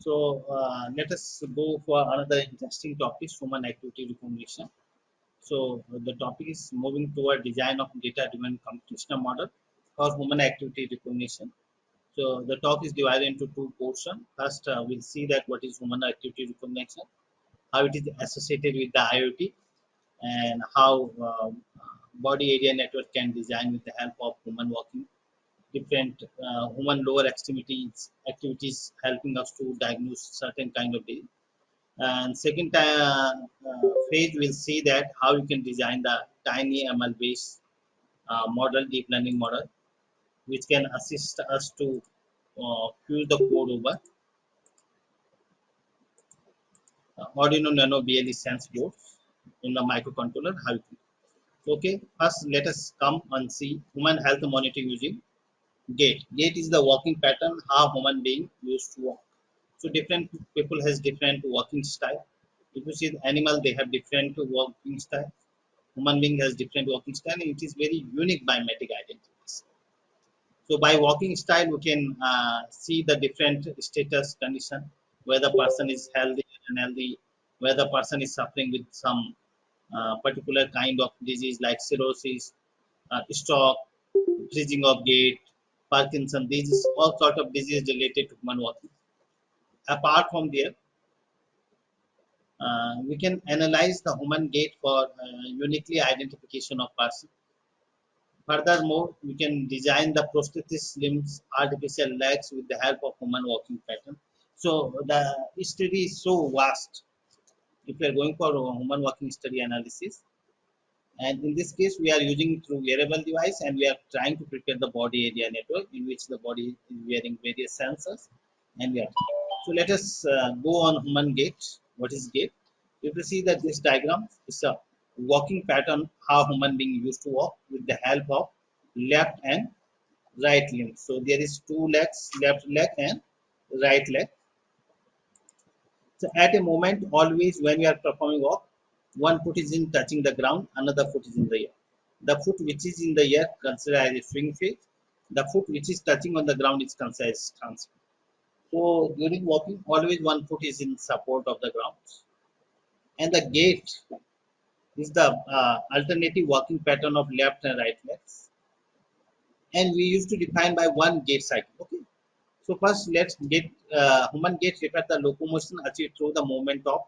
So let us go for another interesting topic, human activity recognition. So the topic is moving toward design of data-driven computational model for human activity recognition. So the talk is divided into two portions. First, we'll see that what is human activity recognition, how it is associated with the IoT, and how body area network can design with the help of human walking different human lower extremities activities helping us to diagnose certain kind of disease. And second phase, we'll see that how you can design the tiny ML based model, deep learning model, which can assist us to fuse the code over Arduino Nano BLE sense boards in the microcontroller. How you can. Okay, first let us come and see human health monitoring using gait. Gait is the walking pattern how human being used to walk. So different people has different walking style. If you see the animal, they have different walking style. Human being has different walking style, and it is very unique biometric identities. So by walking style, we can see the different status condition, where the person is healthy and unhealthy, where the person is suffering with some particular kind of disease like cirrhosis, stroke, freezing of gait, Parkinson. These is all sort of disease related to human walking. Apart from there, we can analyze the human gait for uniquely identification of person. Furthermore, we can design the prosthetic limbs, artificial legs with the help of human walking pattern. So the study is so vast. If we are going for a human walking study analysis, and in this case, we are using through wearable device, and we are trying to prepare the body area network in which the body is wearing various sensors, and we are. So let us go on human gait. What is gait? If you see that this diagram is a walking pattern how human being used to walk with the help of left and right limb. So there is two legs, left leg and right leg. So at a moment, always when we are performing walk, one foot is in touching the ground, another foot is in the air. The foot which is in the air considered as a swing phase. The foot which is touching on the ground is considered as transfer. So during walking, always one foot is in support of the ground. And the gait is the alternative walking pattern of left and right legs. And we used to define by one gait cycle. Okay. So first, let's get human gait refers the locomotion achieved through the movement of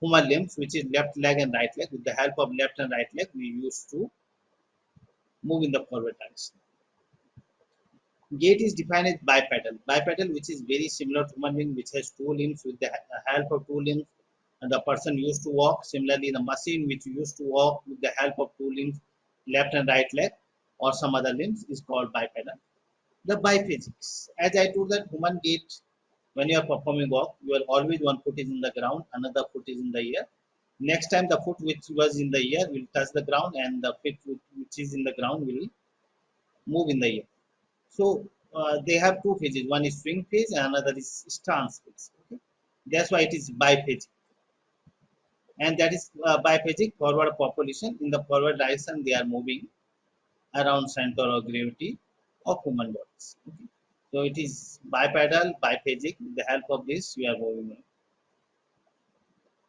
human limbs, which is left leg and right leg. With the help of left and right leg, we used to move in the forward direction. Gait is defined as bipedal. Bipedal, which is very similar to human being, which has two limbs. With the help of two limbs, and the person used to walk. Similarly, the machine which used to walk with the help of two limbs, left and right leg, or some other limbs, is called bipedal. The biphysics, as I told that human gait, when you are performing walk, you are always one foot is in the ground, another foot is in the air. Next time, the foot which was in the air will touch the ground, and the foot which is in the ground will move in the air. So they have two phases. One is swing phase, and another is stance phase. Okay? That's why it is biphasic, and that is biphasic forward population. In the forward direction, they are moving around center of gravity of human bodies. Okay? So it is bipedal, biphasic. With the help of this, we are moving.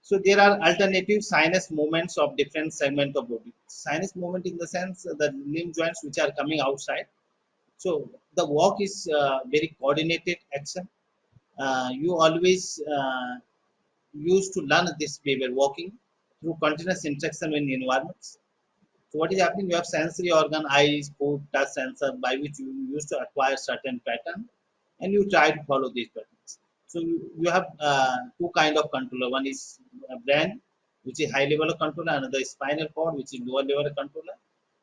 So there are alternative sinus movements of different segment of body. Sinus movement in the sense the limb joints which are coming outside. So the walk is very coordinated action. You always used to learn this behavior walking through continuous interaction in environments. So what is happening? You have sensory organ, eyes, foot, touch sensor by which you used to acquire certain pattern, and you try to follow these patterns. So you have two kind of controller. One is brain, which is high level of controller. Another is spinal cord, which is lower level of controller.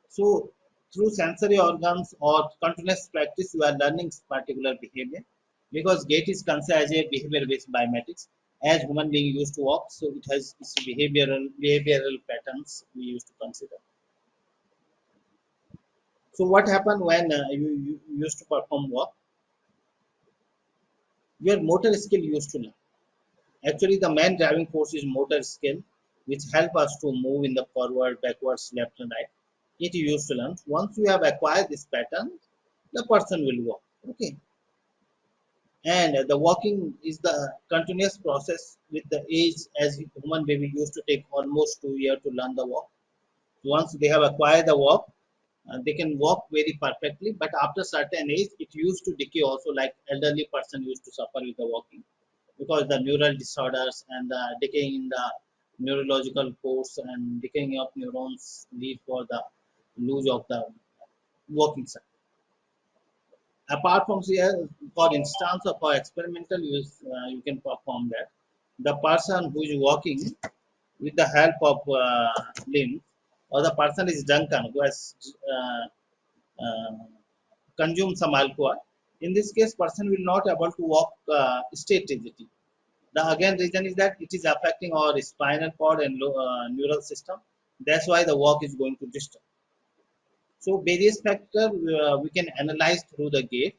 So through sensory organs or continuous practice, you are learning particular behavior because gait is considered as a behavior-based biometrics. As human being used to walk, so it has its behavioral patterns we used to consider. So what happened when you used to perform walk? Your motor skill used to learn. Actually, the main driving force is motor skill, which help us to move in the forward, backwards, left and right. It used to learn. Once you have acquired this pattern, the person will walk. Okay. And the walking is the continuous process with the age, as human baby used to take almost 2 years to learn the walk. Once they have acquired the walk, they can walk very perfectly, but after certain age it used to decay also, like elderly person used to suffer with the walking because the neural disorders and the decaying in the neurological course and decaying of neurons lead for the lose of the walking side. Apart from here, for instance or for experimental use, you can perform that. The person who is walking with the help of limbs, or the person is drunken who has consumed some alcohol. In this case, person will not able to walk strategically. The again reason is that it is affecting our spinal cord and neural system. That's why the walk is going to disturb. So various factors we can analyze through the gait.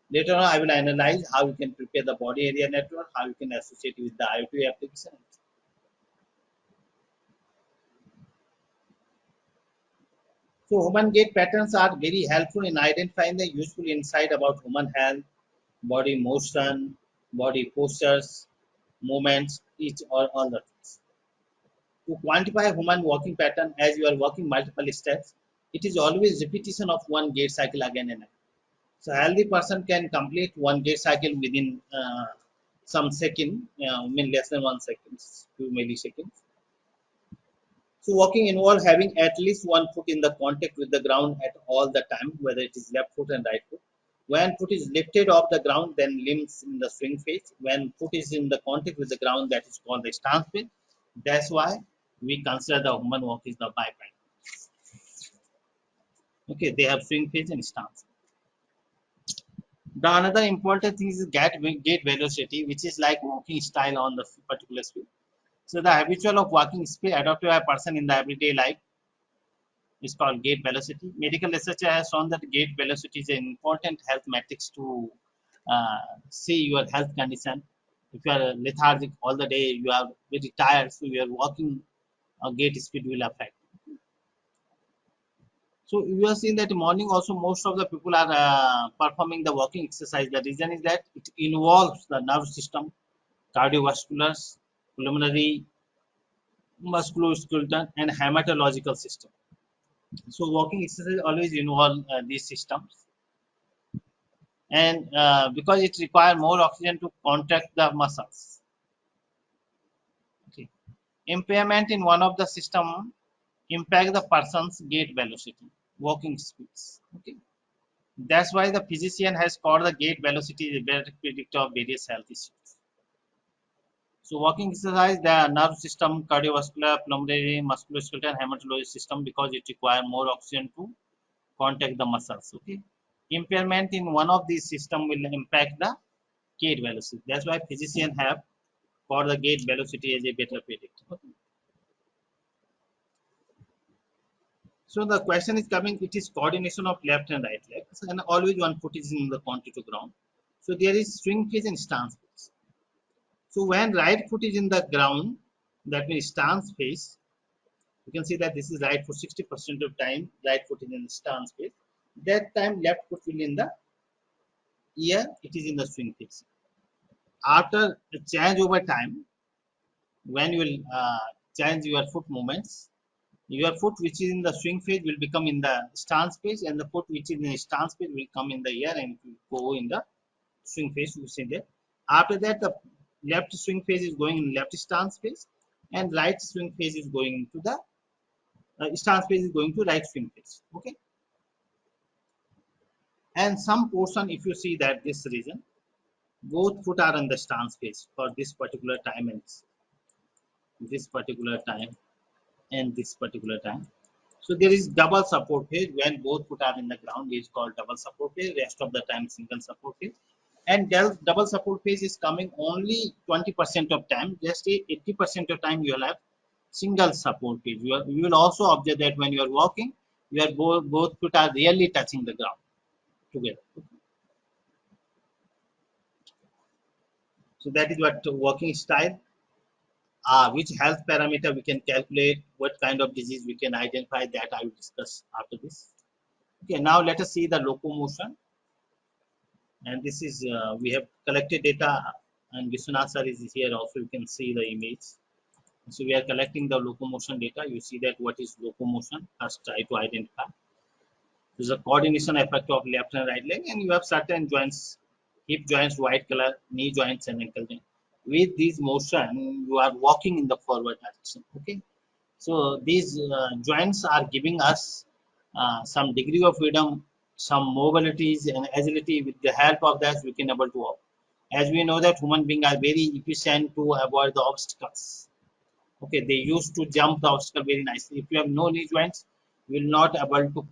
Later on, I will analyze how you can prepare the body area network, how you can associate with the IoT application. So human gait patterns are very helpful in identifying the useful insight about human health, body motion, body postures, movements, each or all the things. To quantify human walking pattern as you are walking multiple steps, it is always repetition of one gait cycle again and again. So healthy person can complete one gait cycle within some second, mean less than 1 second, 2 milliseconds. So walking involves having at least one foot in the contact with the ground at all the time, whether it is left foot and right foot. When foot is lifted off the ground, then limbs in the swing phase. When foot is in the contact with the ground, that is called the stance phase. That's why we consider the human walk is the biped. Okay, they have swing phase and stance. The another important thing is gait velocity, which is like walking style on the particular speed. So the habitual of walking speed adopted by a person in the everyday life is called gait velocity. Medical research has shown that gait velocity is an important health metrics to see your health condition. If you are lethargic all the day, you are very tired, so your walking gait speed will affect. So you are seeing that morning also most of the people are performing the walking exercise. The reason is that it involves the nerve system, cardiovascular, pulmonary, musculoskeletal, and hematological system. So walking exercise always involve these systems, and because it requires more oxygen to contract the muscles. Okay. Impairment in one of the system impact the person's gait velocity, walking speeds. Okay. That's why the physician has called the gait velocity a better predictor of various health issues. So walking exercise, the nerve system, cardiovascular, pulmonary, musculoskeletal, hematology system, because it requires more oxygen to contact the muscles. Okay. Impairment in one of these system will impact the gait velocity. That's why physicians have for the gait velocity as a better predictor. Okay. So the question is coming, it is coordination of left and right legs, and always one foot is in the contact to ground. So there is swing phase and stance phase. So when right foot is in the ground, that means stance phase, you can see that this is right foot 60% of time, right foot is in the stance phase. That time left foot will in the ear, it is in the swing phase. After the change over time, when you will change your foot movements, your foot which is in the swing phase will become in the stance phase, and the foot which is in the stance phase will come in the air and go in the swing phase. You see there. After that, the left swing phase is going in left stance phase, and right swing phase is going into the stance phase is going to right swing phase. Okay. And some portion, if you see that this region, both foot are in the stance phase for this particular time and this particular time and this particular time. So there is double support phase when both foot are in the ground is called double support phase. Rest of the time single support phase. And double support phase is coming only 20% of time. Just 80% of time you will have single support phase. You will also observe that when you are walking, your both foot are really touching the ground together. So that is what walking style. Which health parameter we can calculate, what kind of disease we can identify, that I will discuss after this. Okay, now let us see the locomotion. And this is we have collected data, and Vishwanath sir is here also. You can see the image. So we are collecting the locomotion data. You see that what is locomotion. First, try to identify. There's a coordination effect of left and right leg, and you have certain joints, hip joints, white color, knee joints, and ankle joints. With this motion, you are walking in the forward direction. Okay. So these joints are giving us some degree of freedom, some mobilities and agility. With the help of that, we can able to walk. As we know that human beings are very efficient to avoid the obstacles. Okay, they used to jump the obstacle very nicely. If you have no knee joints, you will not able to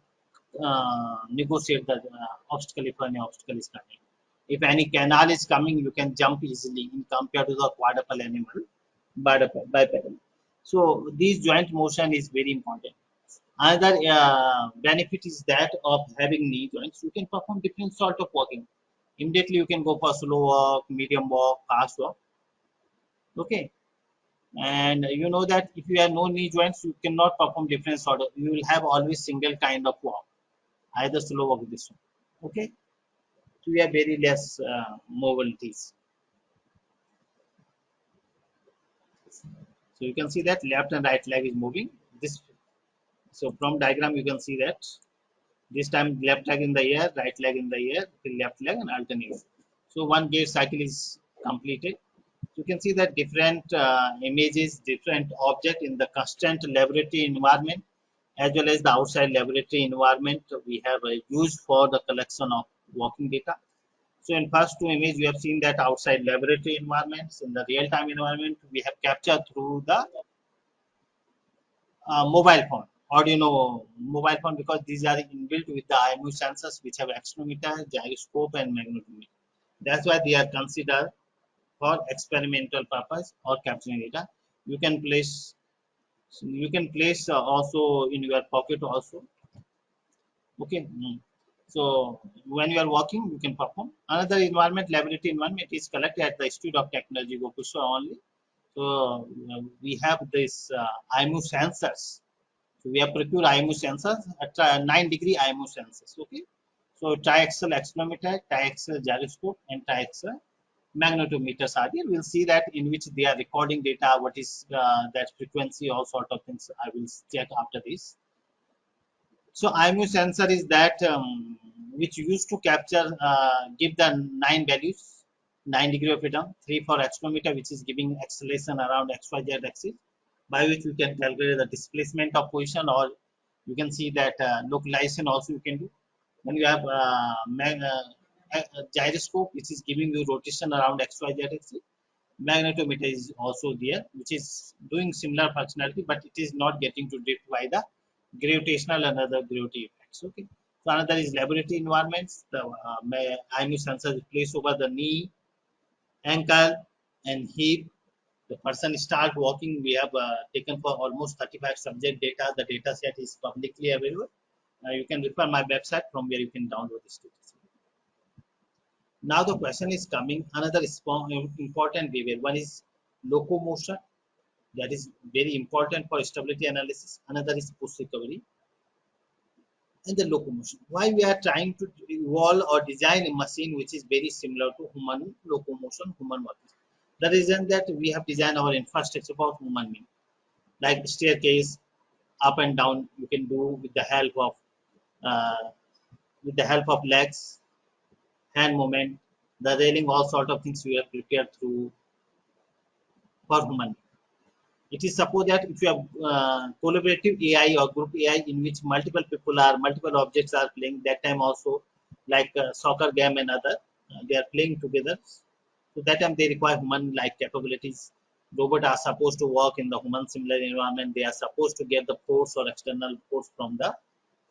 negotiate the obstacle if any obstacle is coming. If any canal is coming, you can jump easily in compared to the quadruped animal bipedal. So this joint motion is very important. Another benefit is that of having knee joints. You can perform different sort of walking. Immediately you can go for slow walk, medium walk, fast walk. Okay, and you know that if you have no knee joints, you cannot perform different sort of. You will have always single kind of walk, either slow walk this one. Okay, so we have very less mobilities. So you can see that left and right leg is moving. This so from diagram you can see that this time left leg in the air, right leg in the air, the left leg and alternate. So one gate cycle is completed. You can see that different images, different object in the constant laboratory environment as well as the outside laboratory environment we have used for the collection of walking data. So in first two images, we have seen that outside laboratory environments, in the real-time environment, we have captured through the mobile phone, Arduino mobile phone, because these are inbuilt with the IMU sensors which have accelerometer, gyroscope, and magnetometer. That's why they are considered for experimental purpose or capturing data. You can place also in your pocket also. Okay. So when you are walking, you can perform. Another environment, laboratory environment, is collected at the Institute of Technology, Gopusha only. So we have this IMU sensors. So we have procured IMU sensors at 9-degree IMU sensors. Okay. So triaxial accelerometer, triaxial gyroscope, and triaxial magnetometers are there. We'll see that in which they are recording data, what is that frequency, all sort of things. I will check after this. So IMU sensor is that which used to capture, give the 9 values, 9 degree of freedom, 3 for accelerometer, which is giving acceleration around XYZ axis, by which you can calculate the displacement of position, or you can see that localization also you can do. Then you have gyroscope, which is giving you rotation around XYZ axis. Magnetometer is also there, which is doing similar functionality, but it is not getting to drift by the gravitational and other gravity effects. Okay. So another is laboratory environments. The IMU sensor is placed over the knee, ankle, and hip. The person start walking. We have taken for almost 35 subject data. The data set is publicly available. You can refer my website from where you can download this data. Now the question is coming. Another important behavior. One is locomotion, that is very important for stability analysis. Another is push recovery and the locomotion. Why we are trying to evolve or design a machine which is very similar to human locomotion, human working. The reason that we have designed our infrastructure for human being, like staircase, up and down, you can do uh, with the help of legs, hand movement, the railing, all sort of things we have prepared through for human. It is supposed that if you have collaborative AI or group AI in which multiple objects are playing, that time also like soccer game and other, they are playing together. So that time they require human-like capabilities. Robots are supposed to work in the human similar environment. They are supposed to get the force or external force from the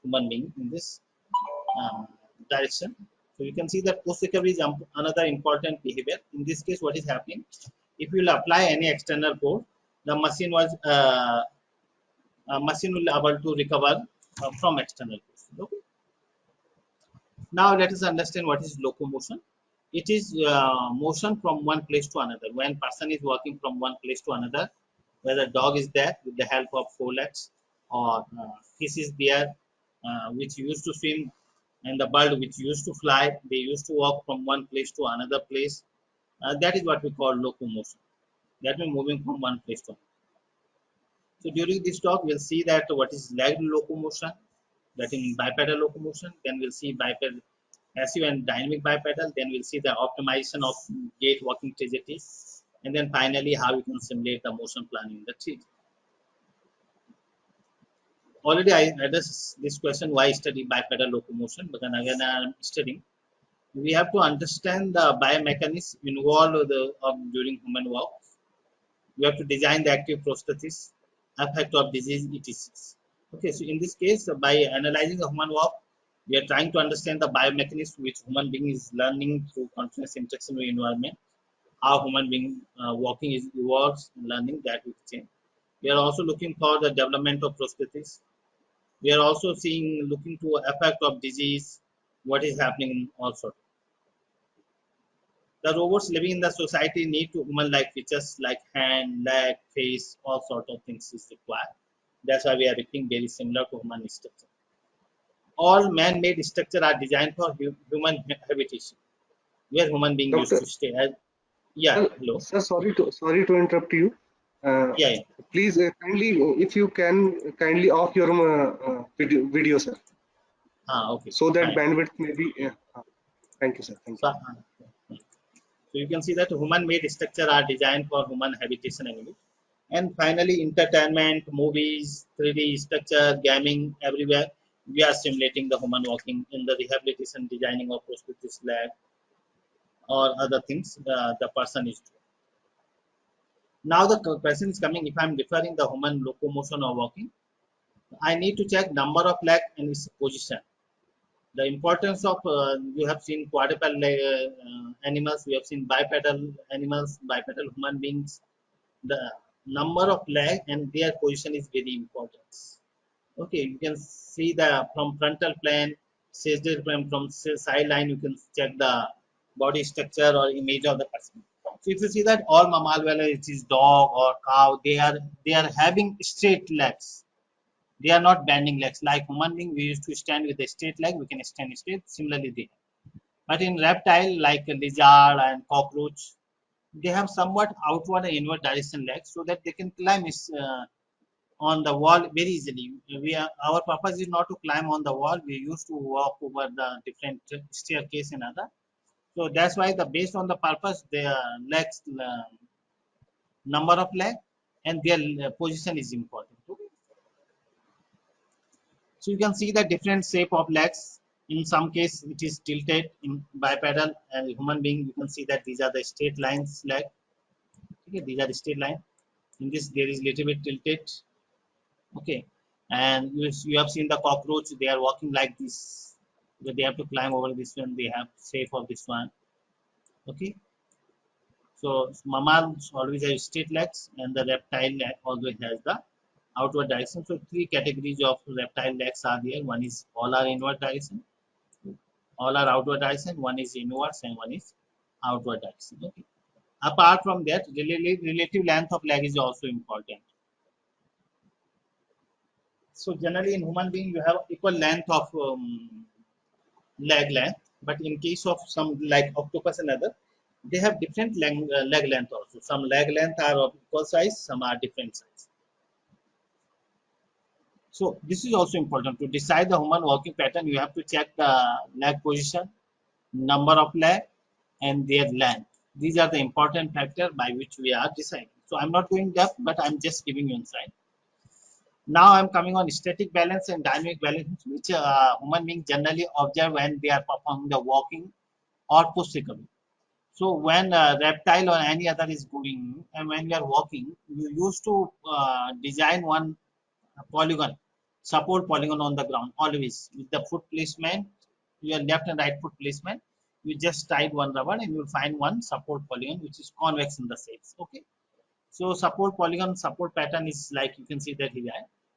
human being in this uh, direction. So you can see that post recovery is another important behavior. In this case, what is happening? If you will apply any external force, the machine will able to recover from external force. Okay. Now let us understand what is locomotion. It is motion from one place to another. When person is walking from one place to another, whether dog is there with the help of four legs, or fish is there which used to swim and the bird which used to fly, they used to walk from one place to another place. That is what we call locomotion. That means moving from one place to another. So during this talk, we'll see that what is legged locomotion, that in bipedal locomotion. Then we'll see bipedal, passive and dynamic bipedal. Then we'll see the optimization of gait walking trajectories. And then finally, how you can simulate the motion planning in the tree. Already I addressed this question, why study bipedal locomotion, but then again I'm studying. We have to understand the biomechanics involved during human walk. We have to design the active prosthesis, effect of disease, etc. Okay, so in this case, by analyzing the human walk, we are trying to understand the biomechanism which human being is learning through continuous interaction with environment. How human being walking is evolves, learning that will change. We are also looking for the development of prosthesis. We are also seeing looking to effect of disease, what is happening also. The robots living in the society need to human-like features like hand, leg, face, all sort of things is required. That's why we are looking very similar to human structure. All man-made structure are designed for human habitation, where human being used Doctor, to stay. Yeah, sir, hello. sorry to interrupt you. Uh, Yeah, yeah. Please kindly, if you can, kindly off your video, sir, Okay, so that fine. bandwidth may be. Thank you, sir. Thank you. So you can see that human-made structure are designed for human habitation only. And finally, entertainment, movies, 3D structure, gaming, everywhere. We are simulating the human walking in the rehabilitation, designing of prosthesis lab or other things the person is doing. Now the question is coming, if I'm referring the human locomotion or walking, I need to check number of leg and its position. The importance of, you have seen quadruped animals, we have seen bipedal animals, bipedal human beings. The number of leg and their position is very important. Okay, you can see the from frontal plane, sagittal plane, from sideline, you can check the body structure or image of the person. So if you see that all mammal, whether it is dog or cow, they are having straight legs. They are not bending legs. Like human being, we used to stand with a straight leg, we can stand straight. Similarly, they have. But in reptile, like a lizard and cockroach, they have somewhat outward and inward direction legs so that they can climb on the wall very easily. Our purpose is not to climb on the wall. We used to walk over the different staircase and other. So that's why the based on the purpose, their legs, number of leg, and their position is important. Okay? So you can see the different shape of legs. In some case, it is tilted in bipedal. And human being, you can see that these are the straight lines leg. Okay, these are the straight line. In this, there is little bit tilted. Okay, and you have seen the cockroach, they are walking like this because they have to climb over this one, they have shape of this one. Okay, so mammals always have straight legs and the reptile leg always has the outward direction. So three categories of reptile legs are there. One is all are inward direction, all are outward direction, one is inwards and one is outward direction. Okay, apart from that, relative length of leg is also important. So generally in human being you have equal length of leg length, but in case of some like octopus and other, they have different leg length also. Some leg length are of equal size, some are different size. So this is also important to decide the human walking pattern. You have to check the leg position, number of leg, and their length. These are the important factor by which we are deciding. So I'm not going depth, but I'm just giving you insight. Now I'm coming on static balance and dynamic balance, which human beings generally observe when they are performing the walking or push recovery. So when a reptile or any other is going and when you are walking, you used to design one polygon, support polygon on the ground always with the foot placement, your left and right foot placement. You just tied one rubber and you will find one support polygon which is convex in the shapes. Okay. So support polygon support pattern is like you can see that here.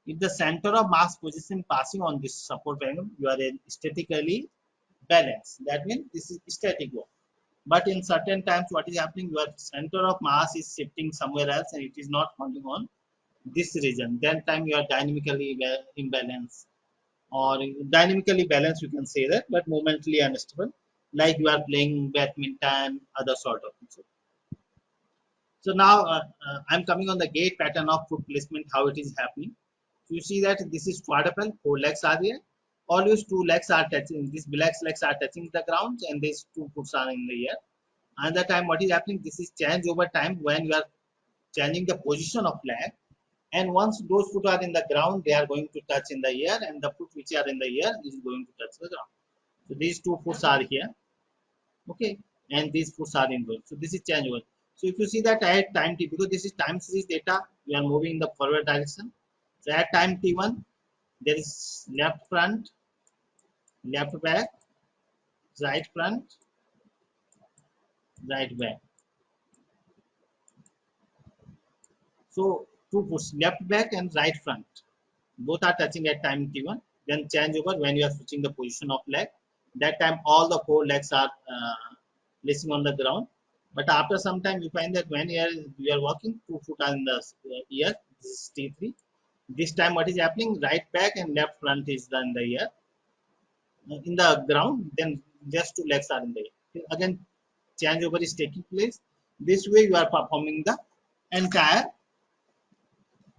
If the center of mass position passing on this support polygon, you are statically balanced. That means this is static walk. But in certain times, what is happening? Your center of mass is shifting somewhere else, and it is not falling on this region. Then time you are dynamically imbalanced. or dynamically balanced, you can say that, but momentarily unstable, like you are playing badminton, other sort of things. So now I'm coming on the gait pattern of foot placement, how it is happening. So you see that this is quadruped, four legs are there. Always two legs are touching, these black legs are touching the ground, and these two foots are in the air. Another time, what is happening? This is change over time when you are changing the position of leg. And once those foot are in the ground, they are going to touch in the air, and the foot which are in the air is going to touch the ground. So these two foots are here, okay, and these foots are in row. So this is change over. So if you see that at time t, because this is time series data, we are moving in the forward direction. So at time t1, there is left front, left back, right front, right back. So two foots, left back and right front, both are touching at time t1. Then change over when you are switching the position of leg. That time all the four legs are placing on the ground. But after some time, you find that when you are walking, two foot are in the ear. This is T3. This time, what is happening? Right back and left front is in the ear. In the ground, then just two legs are in the air. Again, changeover is taking place. This way, you are performing the entire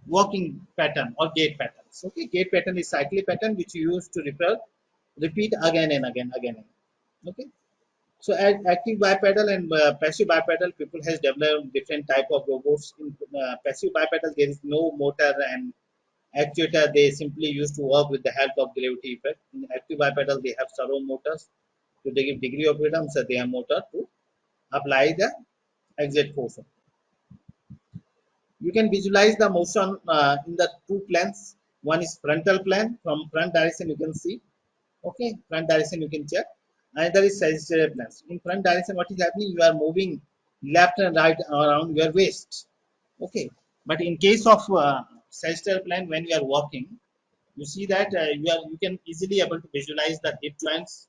walking pattern or gait patterns. Okay, gait pattern is cyclic pattern which you use to repeat again and again, again. Okay. So active bipedal and passive bipedal, people has developed different type of robots. In passive bipedal, there is no motor and actuator. They simply used to work with the help of gravity effect. In active bipedal, they have servo motors to give degree of freedom. So they have motor to apply the exert force. You can visualize the motion in the two planes. One is frontal plane. From front direction, you can see. Okay, front direction you can check. Another is sagittarial plans. In front direction, what is happening? You are moving left and right around your waist. Okay, but in case of sagittarial plan, when you are walking, you see that you can easily able to visualize the hip joints,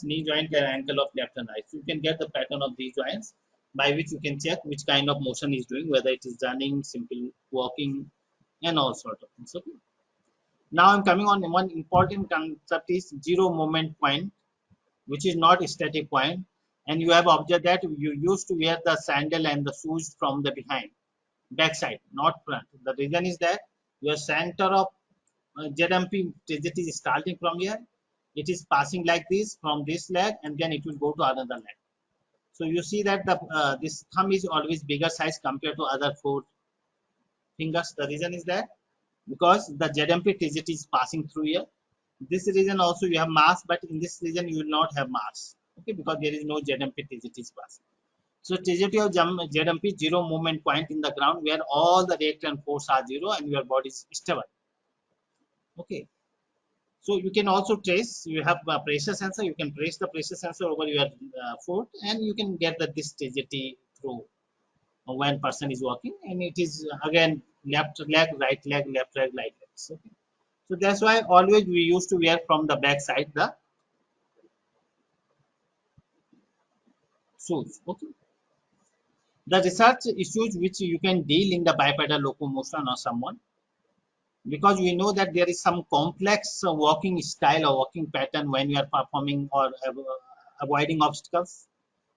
knee joint, and ankle of left and right. So you can get the pattern of these joints by which you can check which kind of motion is doing, whether it is running, simple walking, and all sort of things. Okay. Now I'm coming on one important concept is zero moment point, which is not a static point. And you have observed that you used to wear the sandal and the shoes from the behind, backside, not front. The reason is that your center of ZMP is starting from here. It is passing like this from this leg, and then it will go to another leg. So you see that the this thumb is always bigger size compared to other four fingers. The reason is that because the ZMP TGT is passing through here. This region also you have mass, but in this region you will not have mass. Okay, because there is no ZMP TGT is passing. So TGT of ZMP zero movement point in the ground where all the rate and force are zero and your body is stable. Okay. So you can also trace. You have a pressure sensor. You can trace the pressure sensor over your foot, and you can get the this TGT through when person is walking, and it is again left leg, right leg, left leg, right leg. Okay. So that's why always we used to wear from the back side the shoes. Okay. The research issues which you can deal in the bipedal locomotion or someone, because we know that there is some complex walking style or walking pattern when you are performing or avoiding obstacles.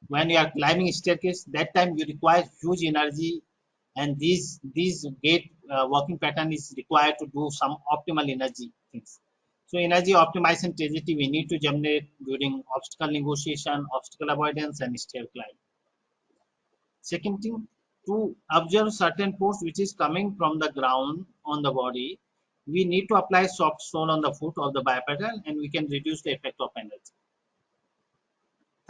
When you are climbing staircase, that time you require huge energy, and these gait walking pattern is required to do some optimal energy things. So energy optimization strategy we need to generate during obstacle negotiation, obstacle avoidance, and stair climb. Second thing, to observe certain force which is coming from the ground on the body, we need to apply soft sole on the foot of the bipedal, and we can reduce the effect of energy.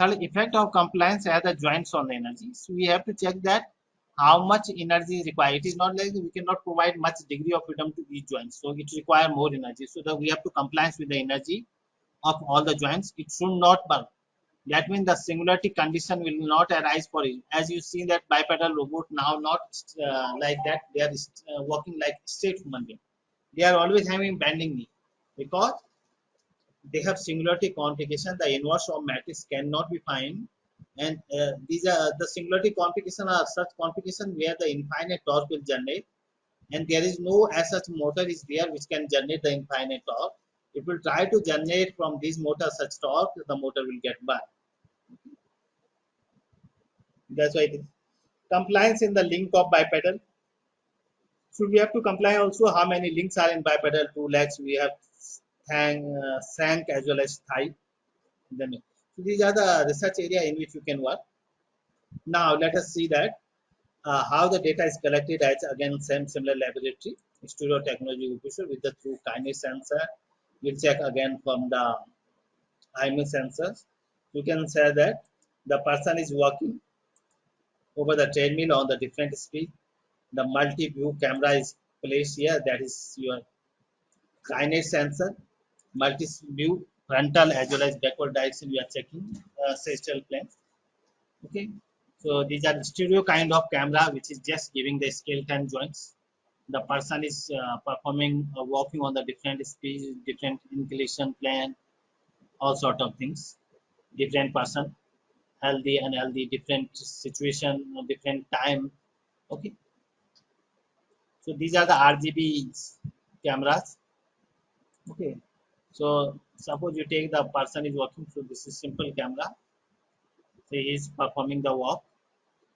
Third, effect of compliance as the joints on the energy. So we have to check that how much energy is required. It is not like we cannot provide much degree of freedom to each joint. So it requires more energy. So that we have to compliance with the energy of all the joints. It should not burn. That means the singularity condition will not arise for it. As you see that bipedal robot now not like that. They are walking like straight human being. They are always having bending knee because they have singularity complication. The inverse of matrix cannot be found, and these are the singularity complication are such complication where the infinite torque will generate, and there is no as such motor is there which can generate the infinite torque. It will try to generate from this motor such torque, the motor will get burned. That's why it is compliance in the link of bipedal. So we have to comply also how many links are in bipedal, two legs. We have shank as well as thigh. Then, so these are the research area in which you can work. Now let us see that how the data is collected as again similar laboratory. Studio technology with the through kinase sensor. We'll check again from the IMU sensors. You can say that the person is walking over the treadmill on the different speed. The multi-view camera is placed here. That is your kinase sensor. Multi-view frontal as well as backward direction. We are checking sexual plane. Okay. So these are stereo kind of camera which is just giving the skeleton joints. The person is performing walking on the different speed, different inclination plane, all sort of things. Different person, healthy, unhealthy, different situation, different time. Okay. So these are the RGB cameras. Okay. So suppose you take the person is walking through this is simple camera. So he is performing the walk.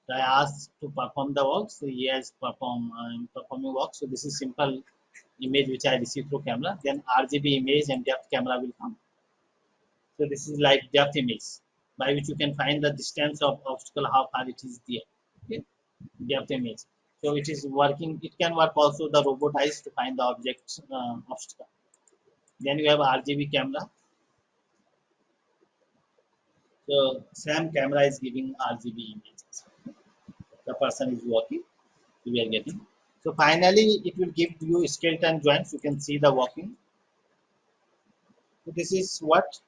So I asked to perform the walk. So he has performing walk. So this is simple image which I receive through camera. Then RGB image and depth camera will come. So this is like depth image by which you can find the distance of obstacle, how far it is there. Okay, depth image. So it is working. It can work also the robot eyes to find the object obstacle. Then you have RGB camera. So same camera is giving RGB images. The person is walking. We are getting. So finally, it will give you skeleton joints. You can see the walking. So this is what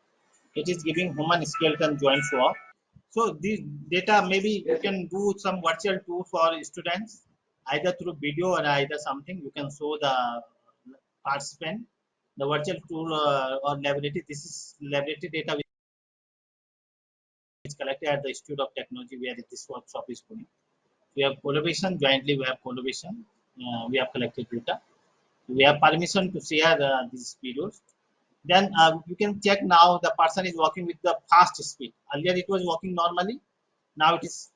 it is giving human skeleton joints walk. So these data maybe you can do some virtual tour for students either through video or either something you can show the participant the virtual tool or laboratory. This is laboratory data which is collected at the Institute of Technology where this workshop is going. We have collaboration jointly. We have collaboration. We have collected data. We have permission to share these videos. Then you can check now the person is walking with the fast speed. Earlier it was walking normally. Now it is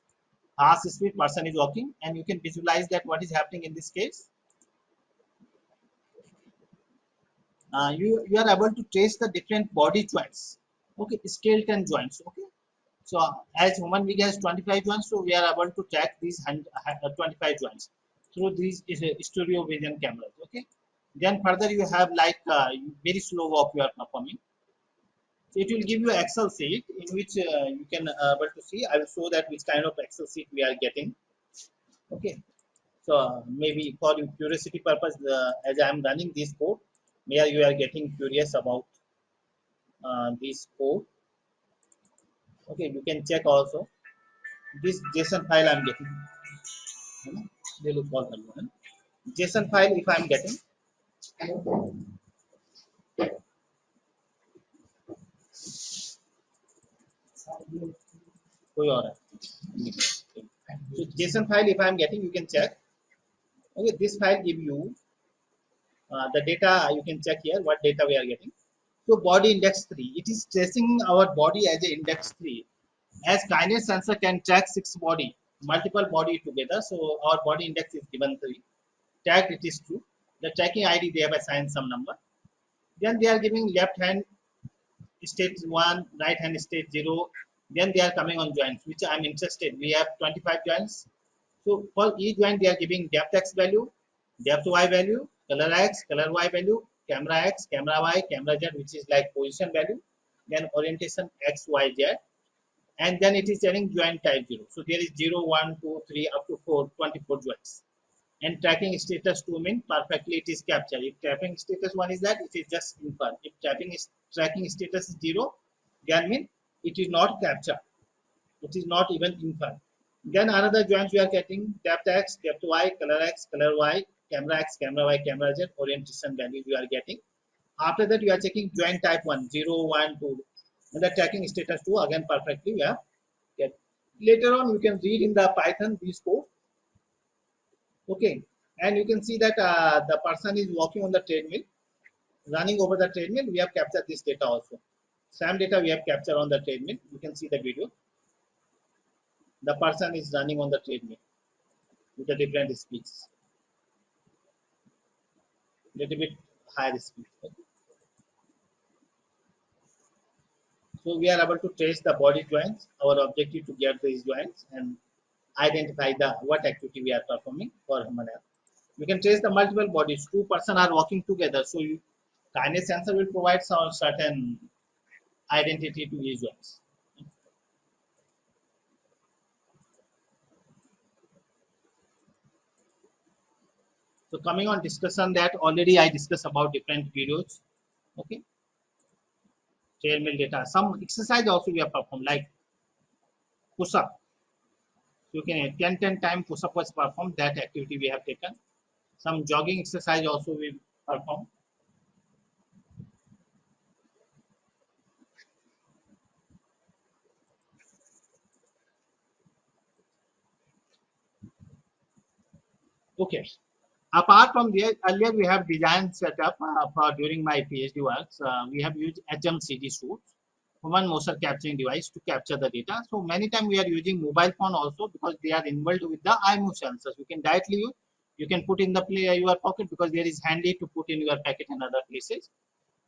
fast speed person is walking and you can visualize that what is happening in this case. You are able to trace the different body joints. Okay, skeleton joints. Okay, so as human being has 25 joints, so we are able to track these 25 joints through these stereo vision cameras. Okay, then further you have like very slow walk you are performing. So it will give you Excel sheet in which you can able to see. I will show that which kind of Excel sheet we are getting. Okay, so maybe for your curiosity purpose, as I am running this code, where you are getting curious about this code. Okay, you can check also this JSON file I'm getting. They look all the JSON file if I'm getting. कोई और है. So JSON file if I'm getting, you can check. Okay, this file give you the data. You can check here what data we are getting. So body index 3, it is tracing our body as a index 3. As kinase sensor can track 6 body, multiple body together. So our body index is given 3. Tag it is true. The tracking ID they have assigned some number. Then they are giving left hand state 1, right hand state 0. Then they are coming on joints, which I'm interested. We have 25 joints. So for each joint, they are giving depth x value, depth y value, color x, color y value, camera x, camera y, camera z, which is like position value, then orientation x, y, z, and then it is telling joint type 0. So there is 0, 1, 2, 3, up to 4, 24 joints. And tracking status 2 means perfectly it is captured. If tracking status 1 is that, it is just infer. If tracking status is 0, then mean it is not captured. It is not even infer. Then another joints we are getting depth x, depth y, color y, camera y, camera z, orientation value we are getting. After that, you are checking joint type 1, 0, 1, 2. And the tracking status 2 again perfectly we have get. Later on, you can read in the Python these code. Okay. And you can see that the person is walking on the treadmill, running over the treadmill. We have captured this data also. Same data we have captured on the treadmill. You can see the video. The person is running on the treadmill with the different speeds, little bit higher speed. So we are able to trace the body joints. Our objective to get these joints and identify the what activity we are performing for human health. We can trace the multiple bodies. Two person are working together, so kinase sensor will provide some certain identity to each joints. So coming on discussion that already I discussed about different videos. Okay, treadmill data. Some exercise also we have performed like push up. You can 10 time push up was performed. That activity we have taken. Some jogging exercise also we perform. Okay. Apart from there, earlier we have design setup for during my PhD works. We have used HMCD suits, human motion capturing device to capture the data. So many times we are using mobile phone also because they are involved with the eye move sensors. You can directly use. You can put in the your pocket because there is handy to put in your packet and other places.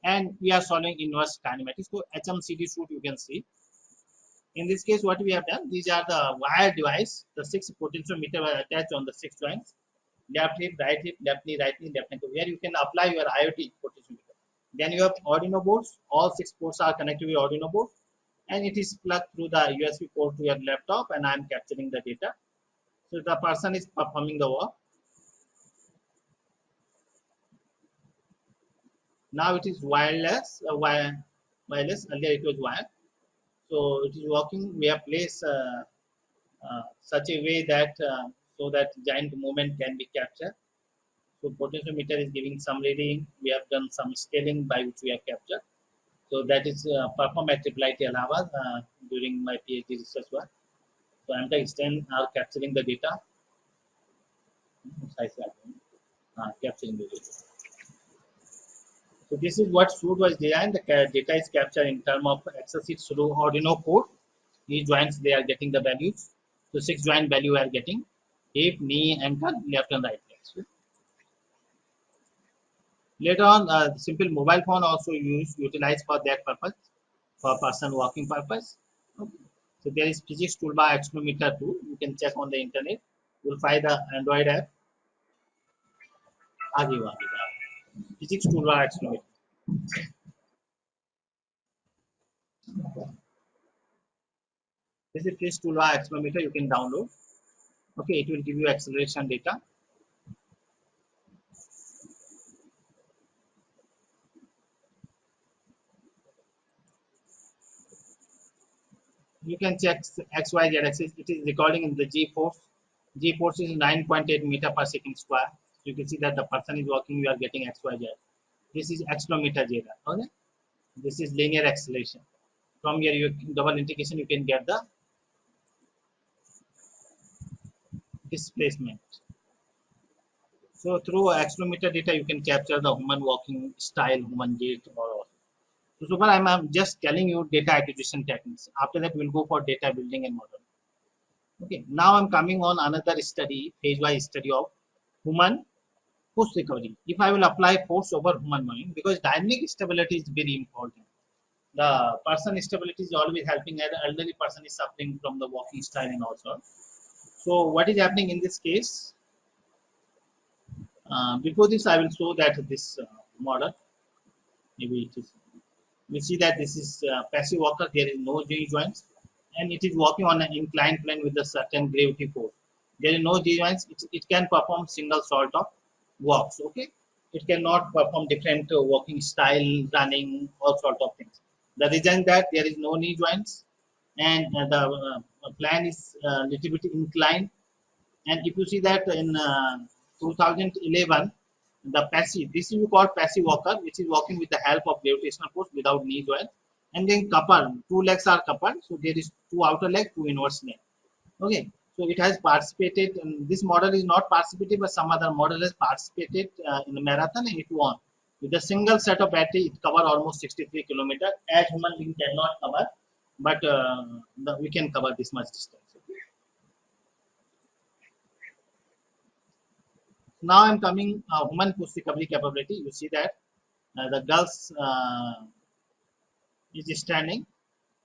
And we are solving inverse kinematics. So HMCD suit you can see. In this case, what we have done, these are the wire device. The 6 potentiometer were attached on the 6 joints. Left hip, right hip, left knee, right knee, left knee. Where you can apply your IoT potentiometer. Then you have Arduino boards. All 6 ports are connected with Arduino board, and it is plugged through the USB port to your laptop, and I am capturing the data. So the person is performing the work. Now it is wireless. Wireless. Earlier it was wired. So it is working. We have placed such a way that so that giant movement can be captured. So potentiometer is giving some reading. We have done some scaling by which we have captured. So that is performed at IIIT Allahabad during my PhD research work. So I'm are capturing the data. Capturing the data. So this is what suit was designed. The data is captured in terms of access it through Arduino code. These joints they are getting the values. So 6 joint value are getting hip, knee, ankle, left and right legs. Later on, simple mobile phone also utilized for that purpose, for person walking purpose. Okay. So there is physics toolbar accelerometer too. You can check on the internet. You'll find the Android app. आगे वो आगे physics toolbar accelerometer. This is physics toolbar accelerometer. You can download. Okay, it will give you acceleration data. You can check X, Y, Z axis. It is recording in the G force. G force is 9.8 meter per second square. You can see that the person is walking. You are getting X, Y, Z. This is accelerometer data. Okay. This is linear acceleration. From here, you double integration, you can get the displacement. So through accelerometer data, you can capture the human walking style, human gait, or so. So far, I'm just telling you data acquisition techniques. After that, we'll go for data building and model. Okay. Now I'm coming on another study, phase-wise study of human force recovery. If I will apply force over human mind, because dynamic stability is very important. The person stability is always helping, and the elderly person is suffering from the walking style and also. So what is happening in this case? Before this, I will show that this model. Maybe it is. We see that this is passive walker. There is no G joints, and it is walking on an inclined plane with a certain gravity force. There is no G joints. It can perform single sort of walks. Okay, it cannot perform different walking style, running, all sort of things. The reason that there is no knee joints, and the plan is little bit inclined. And if you see that in 2011, the passive, this is called passive walker, which is walking with the help of gravitational force without knee joint. And then coupled, two legs are coupled. So there is two outer leg, two inverse leg. Okay. So it has participated. This model is not participated, but some other model has participated in the marathon and it won. With a single set of battery, it covered almost 63 kilometers. As human being cannot cover, but we can cover this much distance. Now I'm coming human push recovery capability. You see that the girls is standing.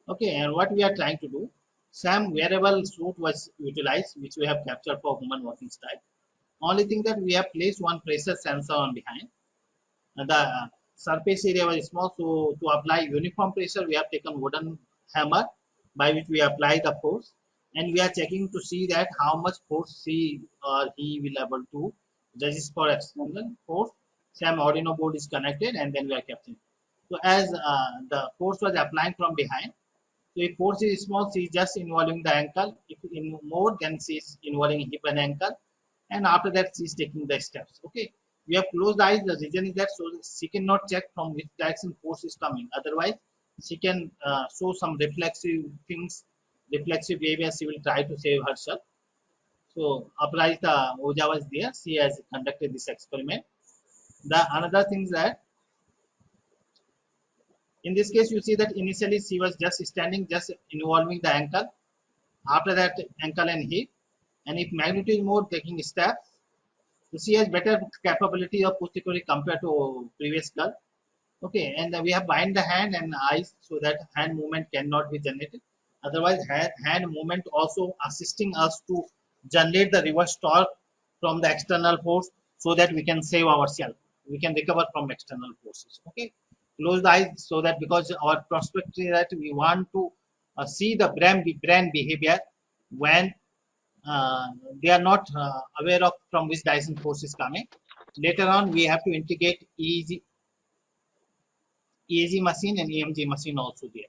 Okay, and what we are trying to do, some wearable suit was utilized, which we have captured for human walking style. Only thing that we have placed one pressure sensor on behind. And the surface area was small, so to apply uniform pressure, we have taken wooden hammer by which we apply the force, and we are checking to see that how much force she or he will able to resist for external force. Some Arduino board is connected, and then we are capturing. So as the force was applying from behind, so if force is small, she is just involving the ankle. If in more, then she is involving hip and ankle. And after that, she is taking the steps. Okay. We have closed the eyes. The reason is that so she cannot check from which direction force is coming. Otherwise, she can show some reflexive things, reflexive behavior. She will try to save herself. So Aparajita Oja was there. She has conducted this experiment. The another thing is that in this case, you see that initially she was just standing, just involving the ankle. After that, ankle and hip. And if magnitude is more, taking steps. So she has better capability of push recovery compared to previous girl. Okay, and we have bind the hand and eyes so that hand movement cannot be generated. Otherwise, hand movement also assisting us to generate the reverse torque from the external force so that we can save ourselves. We can recover from external forces. Okay, close the eyes so that because our perspective is that we want to see the brain behavior when uh, they are not aware of from which Dyson force is coming. Later on, we have to integrate EEG machine and EMG machine also there.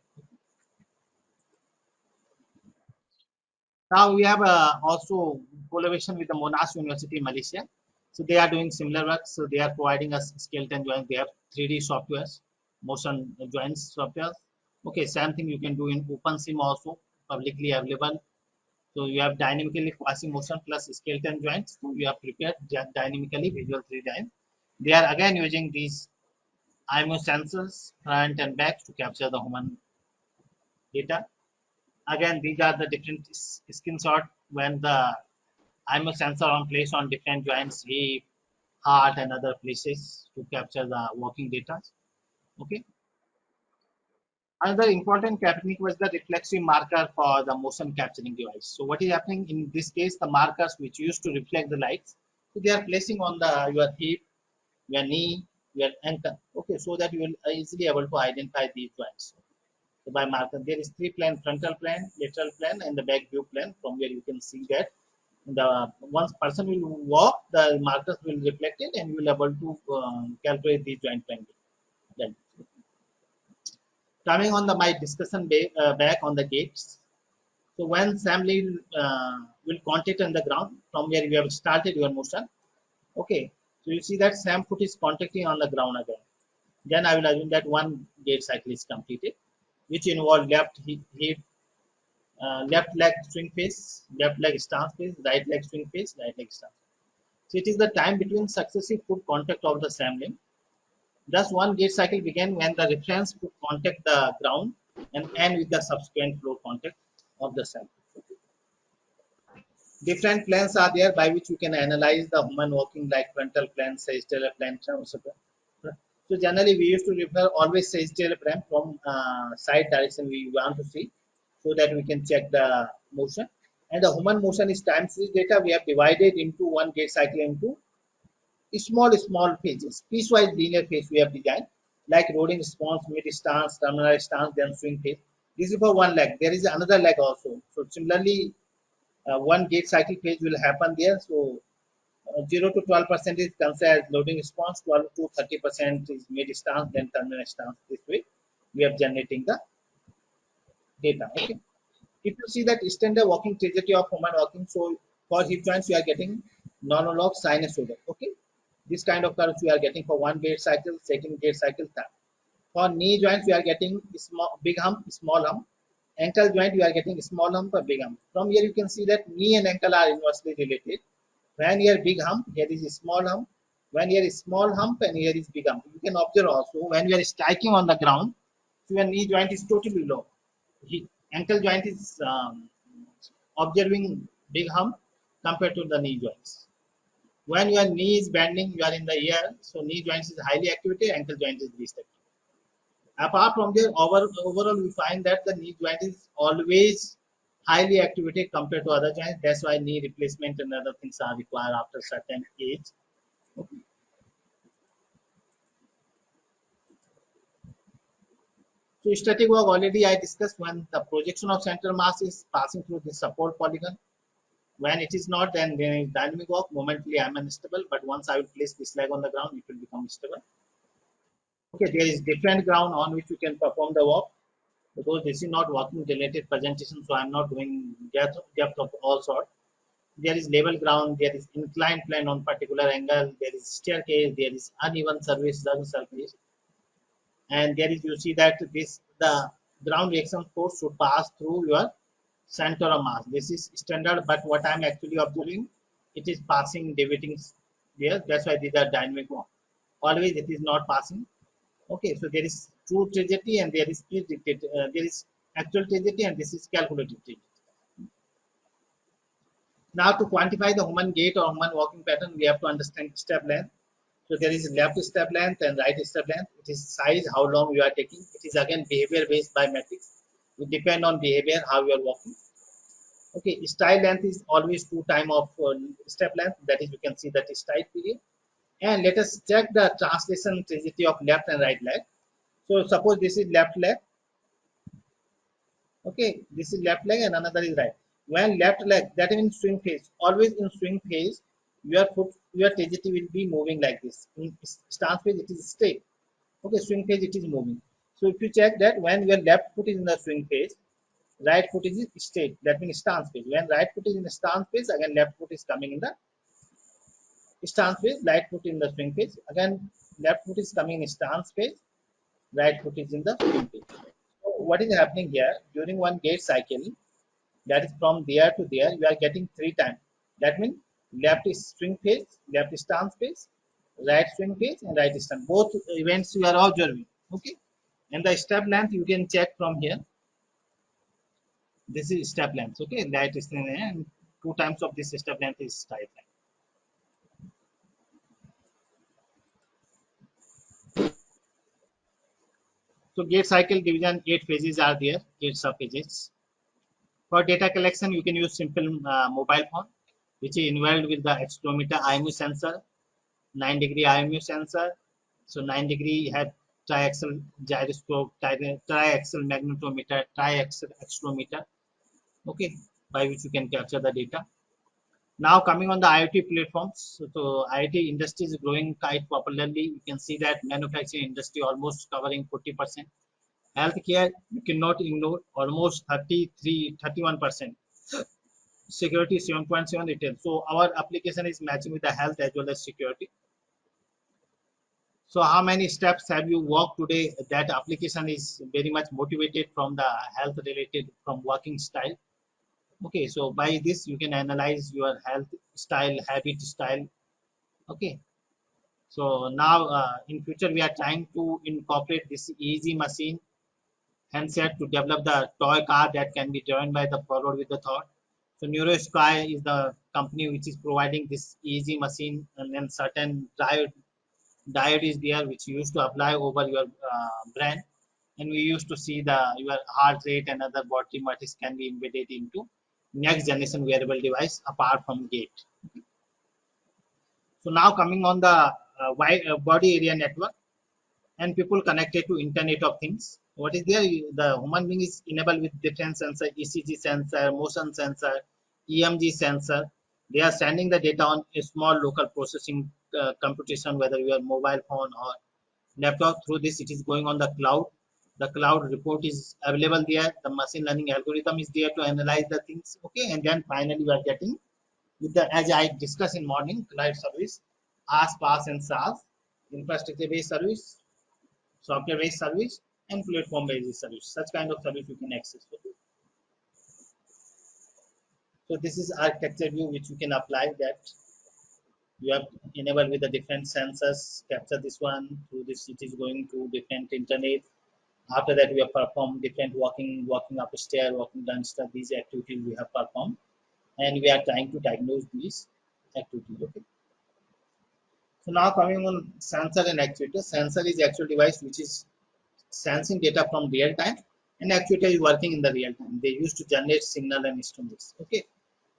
Now we have also collaboration with the Monash University, Malaysia. So they are doing similar work. So they are providing us skeleton joints. They have 3D softwares, motion joints software. Okay, same thing you can do in OpenSim also, publicly available. So you have dynamically quasi motion plus skeleton joints. So you have prepared dynamically visual 3D design. They are again using these IMO sensors front and back to capture the human data. Again, these are the different screenshot when the IMO sensor on placed on different joints, hip, heart, and other places to capture the walking data. Okay. Another important technique was the reflexive marker for the motion capturing device. So what is happening in this case, the markers which used to reflect the lights, so they are placing on the your hip, your knee, your ankle. Okay, so that you will easily able to identify these joints. So by marker, there is three plane: frontal plane, lateral plane, and the back view plane. From where you can see that the once person will walk, the markers will reflect it, and you will able to calculate the joint plane. Then coming on the my discussion back on the gates. So when Sam Lee will contact on the ground from where you have started your motion. Okay, so you see that Sam foot is contacting on the ground again. Then I will assume that one gate cycle is completed, which involve hip, left leg swing phase, left leg stance phase, right leg swing phase, right leg stance. So it is the time between successive foot contact of the Sam limb. Thus, one gate cycle began when the reference foot contact the ground and end with the subsequent floor contact of the Sam. Different planes are there by which you can analyze the human walking like frontal plane, sagittal plane, transversal plane. So generally we used to refer always sagittal plane from side direction we want to see so that we can check the motion. And the human motion is time series data. We have divided into one gate cycle into small phases, piecewise linear phase we have designed, like rolling response, mid stance, terminal stance, then swing phase. This is for one leg. There is another leg also. So similarly, one gate cycle phase will happen there. So 0 to 12% is considered as loading response, 12 to 30% is mid stance, then terminal stance. This way, we are generating the data. Okay. If you see that standard walking trajectory of human walking, so for hip joints, you are getting non-log sinusoidal. Okay. This kind of curves we are getting for one gate cycle, second gate cycle, third. For knee joints, we are getting small, big hump, small hump. Ankle joint, you are getting small hump or big hump. From here, you can see that knee and ankle are inversely related. When here big hump, here is a small hump. When here is small hump and here is big hump. You can observe also when you are striking on the ground, so your knee joint is totally low. Ankle joint is observing big hump compared to the knee joints. When your knee is bending, you are in the air, so knee joints is highly activated, ankle joint is least activated. Apart from there, overall we find that the knee joint is always highly activated compared to other joints. That's why knee replacement and other things are required after certain age. Okay. So static work already I discussed when the projection of center mass is passing through the support polygon. When it is not, then there is dynamic work. Momentally I am unstable, but once I will place this leg on the ground, it will become stable. Okay, there is different ground on which you can perform the work. Because this is not walking related presentation, so I'm not doing depth of all sort. There is level ground, there is inclined plane on particular angle, there is staircase, there is uneven surface, and there is you see that this the ground reaction force should pass through your center of mass. This is standard, but what I'm actually observing, it is passing, deviating there. That's why these are dynamic one. Always it is not passing. Okay, so there is true trajectory and there is predicted, there is actual trajectory and this is calculated trajectory. Now to quantify the human gait or human walking pattern, we have to understand step length. So there is left step length and right step length. It is size, how long you are taking. It is again behavior based by metrics. It depend on behavior, how you are walking. Okay, stride length is always two time of step length. That is, you can see that stride period. And let us check the translation trajectory of left and right leg. So suppose this is left leg. Okay, this is left leg and another is right. When left leg, that means swing phase. Always in swing phase, your trajectory will be moving like this. In stance phase, it is straight. Okay, swing phase, it is moving. So if you check that when your left foot is in the swing phase, right foot is straight. That means stance phase. When right foot is in the stance phase, again left foot is coming in the stance phase, right foot in the swing phase. Again, left foot is coming in stance phase, right foot is in the swing phase. So what is happening here during one gait cycle? That is from there to there, you are getting three times. That means left is swing phase, left is stance phase, right swing phase, and right stance. Both events you are observing. Okay. And the step length you can check from here. This is step length. Okay. Right is and two times of this step length is straight line. So gate cycle division, 8 phases are there, 8 sub-phases. For data collection, you can use simple mobile phone, which is involved with the accelerometer IMU sensor, 9-degree IMU sensor. So 9-degree had triaxial gyroscope, triaxial magnetometer, triaxial accelerometer. Okay, by which you can capture the data. Now coming on the IoT platforms, so IoT industry is growing quite popularly. You can see that manufacturing industry almost covering 40%. Healthcare, you cannot ignore almost 31%. Security 7.7 retail. So our application is matching with the health as well as security. So how many steps have you walked today? That application is very much motivated from the health related from walking style. Okay, so by this you can analyze your health style, habit style. Okay, so now in future we are trying to incorporate this easy machine handset to develop the toy car that can be driven by the forward with the thought. So NeuroSky is the company which is providing this easy machine and then certain diode is there which you used to apply over your brain, and we used to see the your heart rate and other body matters can be embedded into next generation wearable device apart from gate. So now coming on the body area network and people connected to internet of things. What is there? The human being is enabled with different sensor, ECG sensor, motion sensor, EMG sensor. They are sending the data on a small local processing computation, whether your mobile phone or laptop. Through this it is going on the cloud. The cloud report is available there. The machine learning algorithm is there to analyze the things. Okay, and then finally we are getting with the, as I discussed in morning, cloud service, AAS, PaaS and SaaS, infrastructure based service, software based service, and platform based service. Such kind of service you can access. Okay. So this is architecture view which you can apply, that you have enabled with the different sensors, capture this one, through this it is going to different internet. After that we have performed different walking up a stair, walking down stair, these activities we have performed, and we are trying to diagnose these activities. Okay. So now coming on sensor and actuator. Sensor is actual device which is sensing data from real time, and actuator is working in the real time. They used to generate signal and stimulus. Okay.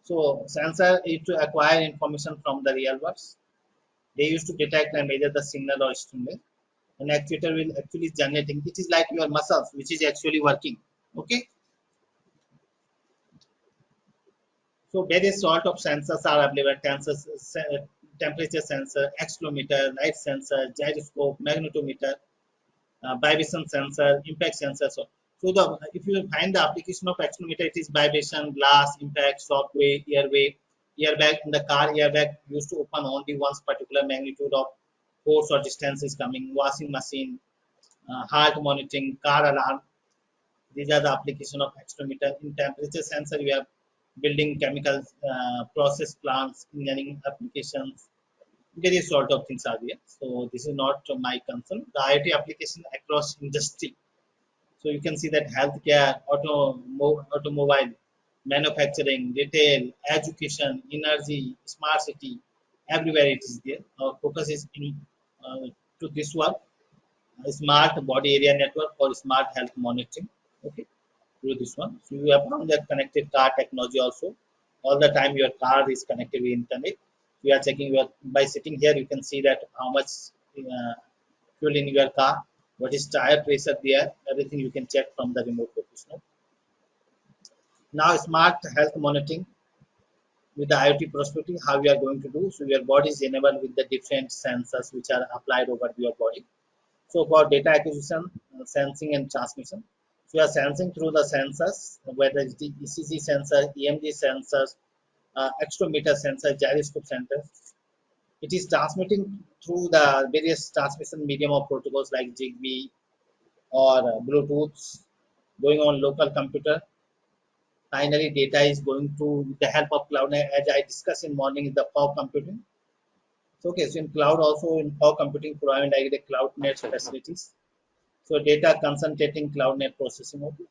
So sensor is to acquire information from the real world. They used to detect and measure the signal or stimulus. An actuator will actually generating. It is like your muscles, which is actually working. Okay. So various sort of sensors are available. Temperature sensor, accelerometer, light sensor, gyroscope, magnetometer, vibration sensor, impact sensor. So the if you find the application of accelerometer, it is vibration, glass, impact, shockwave, airwave, airbag. In the car, airbag used to open only once particular magnitude of force or distance is coming. Washing machine, heart monitoring, car alarm. These are the application of accelerometer. In temperature sensor, we have building chemicals, process plants, engineering applications. Various sort of things are there. So this is not my concern. The IoT application across industry. So you can see that healthcare, automobile, manufacturing, retail, education, energy, smart city, everywhere it is there. Our focus is in to this one, a smart body area network for smart health monitoring. Okay, through this one. So you have found that connected car technology also. All the time your car is connected with internet. You are checking your by sitting here. You can see that how much fuel in your car, what is tire pressure there. Everything you can check from the remote location. Now smart health monitoring with the IoT prospecting, how we are going to do. So your body is enabled with the different sensors which are applied over your body. So for data acquisition, sensing and transmission. So you are sensing through the sensors, whether it's the ECG sensor, EMG sensors, accelerometer sensor, gyroscope sensor. It is transmitting through the various transmission medium of protocols like Zigbee or Bluetooth, going on local computer. Finally, data is going to with the help of cloud, as I discussed in morning, is the fog computing. So, okay, so in cloud also in fog computing provide like the cloud net facilities. So data concentrating cloud net processing. Okay.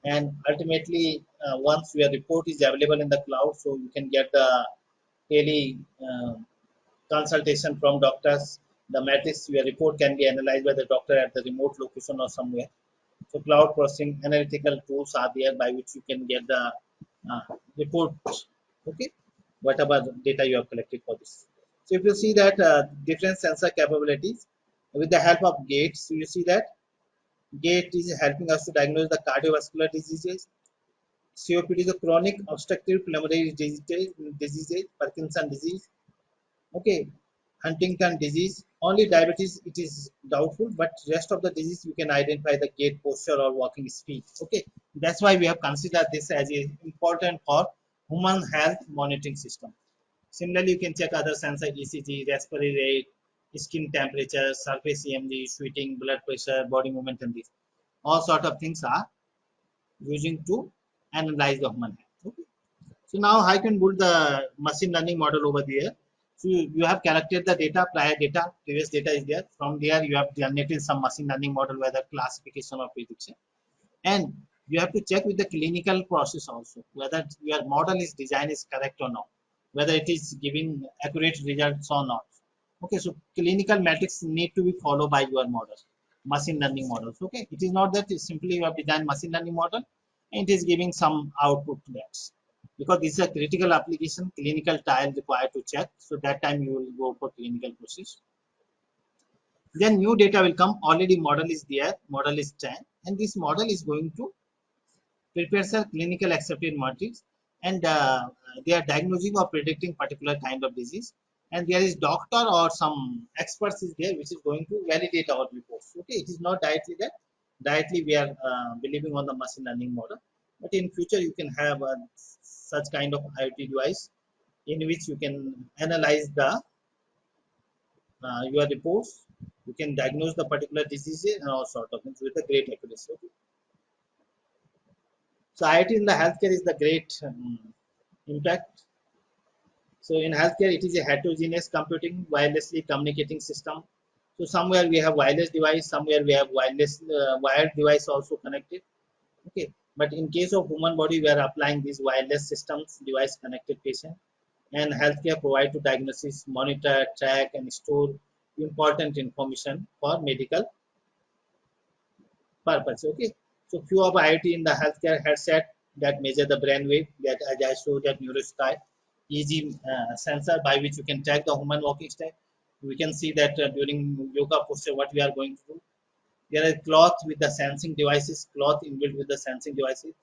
And ultimately, once your report is available in the cloud, so you can get the daily consultation from doctors. The matrix, your report can be analyzed by the doctor at the remote location or somewhere. So cloud processing analytical tools are there by which you can get the uh, report, okay, whatever data you have collected for this. So if you see that different sensor capabilities with the help of gates, so you see that gate is helping us to diagnose the cardiovascular diseases. COPD is a chronic obstructive pulmonary disease, Parkinson disease, okay, Huntington disease. Only diabetes it is doubtful, but rest of the disease you can identify the gait posture or walking speed. Okay, that's why we have considered this as a important for human health monitoring system. Similarly, you can check other sensor ECG, respiratory rate, skin temperature, surface EMG, sweating, blood pressure, body movement, and these all sort of things are using to analyze the human health. Okay. So now I can build the machine learning model over there. So you have collected the data, prior data, previous data is there. From there, you have generated some machine learning model, whether classification or prediction. And you have to check with the clinical process also, whether your model is design is correct or not, whether it is giving accurate results or not. Okay, so clinical metrics need to be followed by your model, machine learning models. Okay, it is not that simply you have designed machine learning model and it is giving some output to that. Because this is a critical application, clinical trial required to check. So that time you will go for clinical process. Then new data will come. Already model is there, model is trained, and this model is going to prepares a clinical accepted matrix, and they are diagnosing or predicting particular kind of disease, and there is doctor or some experts is there which is going to validate our reports. Okay, it is not directly that directly we are believing on the machine learning model, but in future you can have such kind of IoT device in which you can analyze the your reports, you can diagnose the particular disease and all sort of things with a great accuracy. Okay. So IoT in the healthcare is the great. impact. So in healthcare, it is a heterogeneous computing, wirelessly communicating system. So somewhere we have wireless device, somewhere we have wireless wired device also connected. Okay, but in case of human body, we are applying these wireless systems, device connected patient, and healthcare provide to diagnosis, monitor, track, and store important information for medical purpose. Okay, so few of IoT in the healthcare headset that measure the brain wave, that as I showed that neurosky, EEG sensor by which you can track the human walking style. We can see that during yoga posture, what we are going to do. There are cloth with the sensing devices, cloth inbuilt with the sensing devices.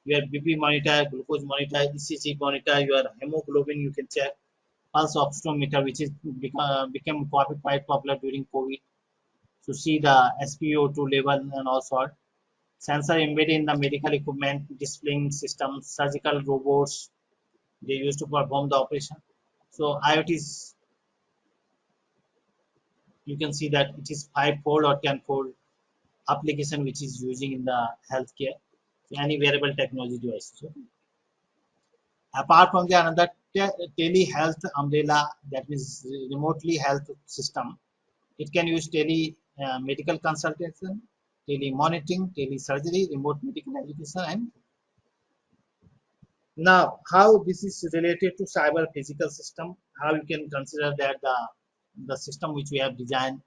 Your BP monitor, glucose monitor, ECG monitor, your hemoglobin you can check, pulse oximeter, which is became quite popular during COVID to see the SpO2 level and all sort. Sensor embedded in the medical equipment, displaying systems, surgical robots they use to perform the operation. So IoT is, you can see that it is five-fold or tenfold application which is using in the healthcare. So any wearable technology devices. So apart from the another telehealth umbrella, that means remotely health system, it can use tele medical consultation, tele monitoring, tele surgery, remote medical education. And now how this is related to cyber physical system, how you can consider that the system which we have designed,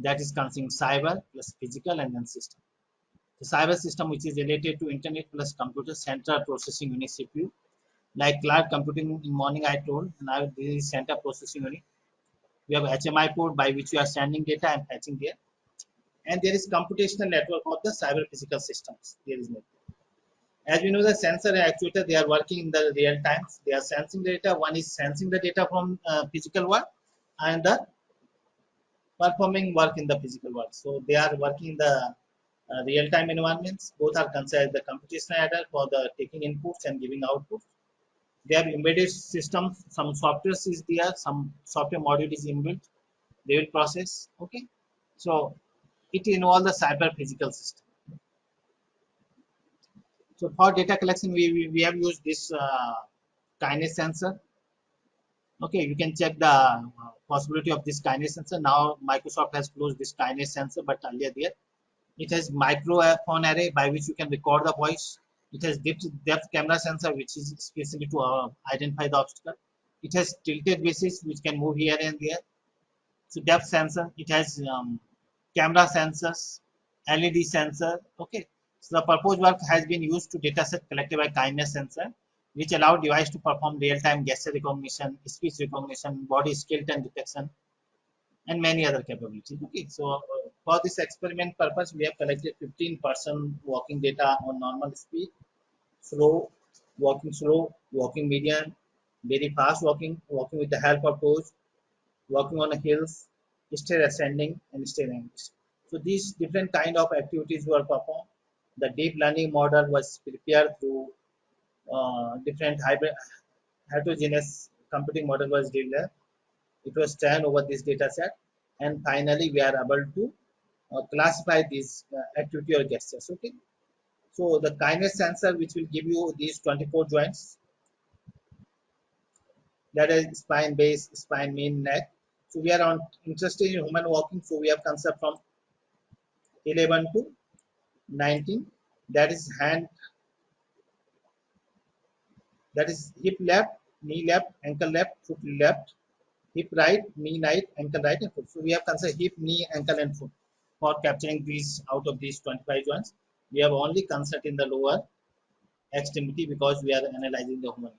that is considering cyber plus physical and then system. The cyber system which is related to internet plus computer central processing unit CPU, like cloud computing in morning I told. Now this is center processing unit. We have HMI port by which you are sending data and fetching there. And there is computational network of the cyber physical systems. There is no. As we know, the sensor and actuator, they are working in the real time. They are sensing data. One is sensing the data from physical world and the performing work in the physical world. So they are working in the real time environments. Both are considered the computational adder for the taking inputs and giving outputs. They have embedded systems. Some software is there. Some software module is inbuilt. They will process. Okay. So it involves the cyber physical system. So for data collection, we have used this kinase sensor. Okay, you can check the possibility of this kinase sensor. Now Microsoft has closed this kinase sensor, but earlier there it has microphone array by which you can record the voice. It has depth camera sensor, which is specifically to identify the obstacle. It has tilted basis, which can move here and there. So depth sensor, it has camera sensors, LED sensor. Okay. So the purpose work has been used to dataset collected by kinase sensor, which allow device to perform real-time gesture recognition, speech recognition, body skeleton detection, and many other capabilities. Okay. So for this experiment purpose, we have collected 15% walking data on normal speed, slow, walking medium, very fast walking, walking with the help of toes, walking on the hills, stair ascending, and stair ranks. So these different kind of activities were performed. The deep learning model was prepared through different hybrid heterogeneous computing model was developed. It was trained over this data set, and finally we are able to classify these activity or gestures. Okay. So the kinase sensor, which will give you these 24 joints, that is spine, base, spine, main, neck. So we are on interested in human walking. So we have concept from 11 to 19. That is hand, that is hip left, knee left, ankle left, foot left, hip right, knee right, ankle right, and foot. So we have considered hip, knee, ankle, and foot for capturing these out of these 25 joints. We have only considered in the lower extremity because we are analyzing the human.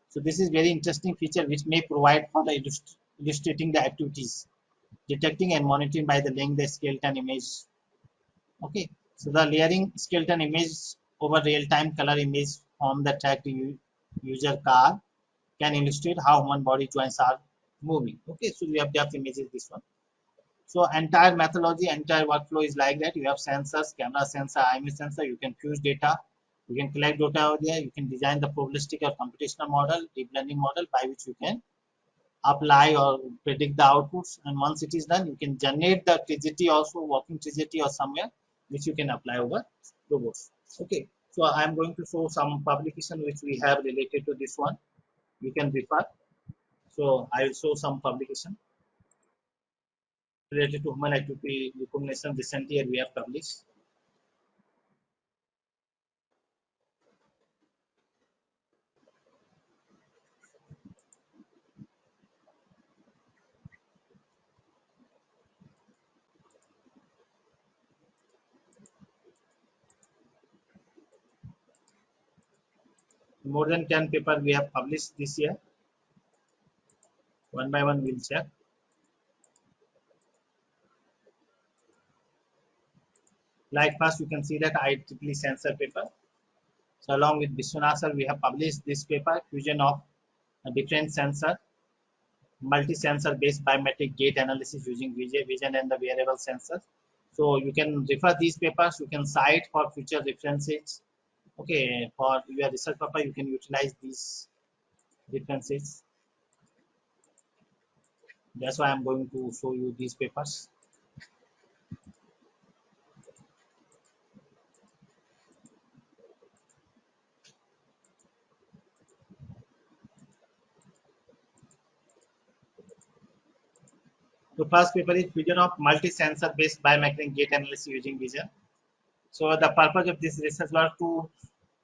So this is very interesting feature which may provide for the illustrating the activities, detecting and monitoring by the laying the skeleton image. Okay, so the layering skeleton image over real-time color image from the tracked user car can illustrate how human body joints are moving. Okay, so we have depth images this one. So entire methodology, entire workflow is like that. You have sensors, camera sensor, image sensor. You can fuse data. You can collect data over there. You can design the probabilistic or computational model, deep learning model by which you can apply or predict the outputs. And once it is done, you can generate the trajectory also, walking trajectory or somewhere, which you can apply over robots. Okay. So I'm going to show some publication which we have related to this one. You can refer. So I will show some publication related to human activity recognition. Recent year we have published. More than 10 papers we have published this year. One by one we'll check. Like first you can see that IEEE sensor paper. So along with Vishwanath sir, we have published this paper, fusion of a different sensor, multi-sensor based biometric gait analysis using vision and the wearable sensors. So you can refer these papers, you can cite for future references. Okay, for your research paper, you can utilize these references. That's why I'm going to show you these papers. The first paper is fusion of multi-sensor based biometric gait analysis using vision. So the purpose of this research was to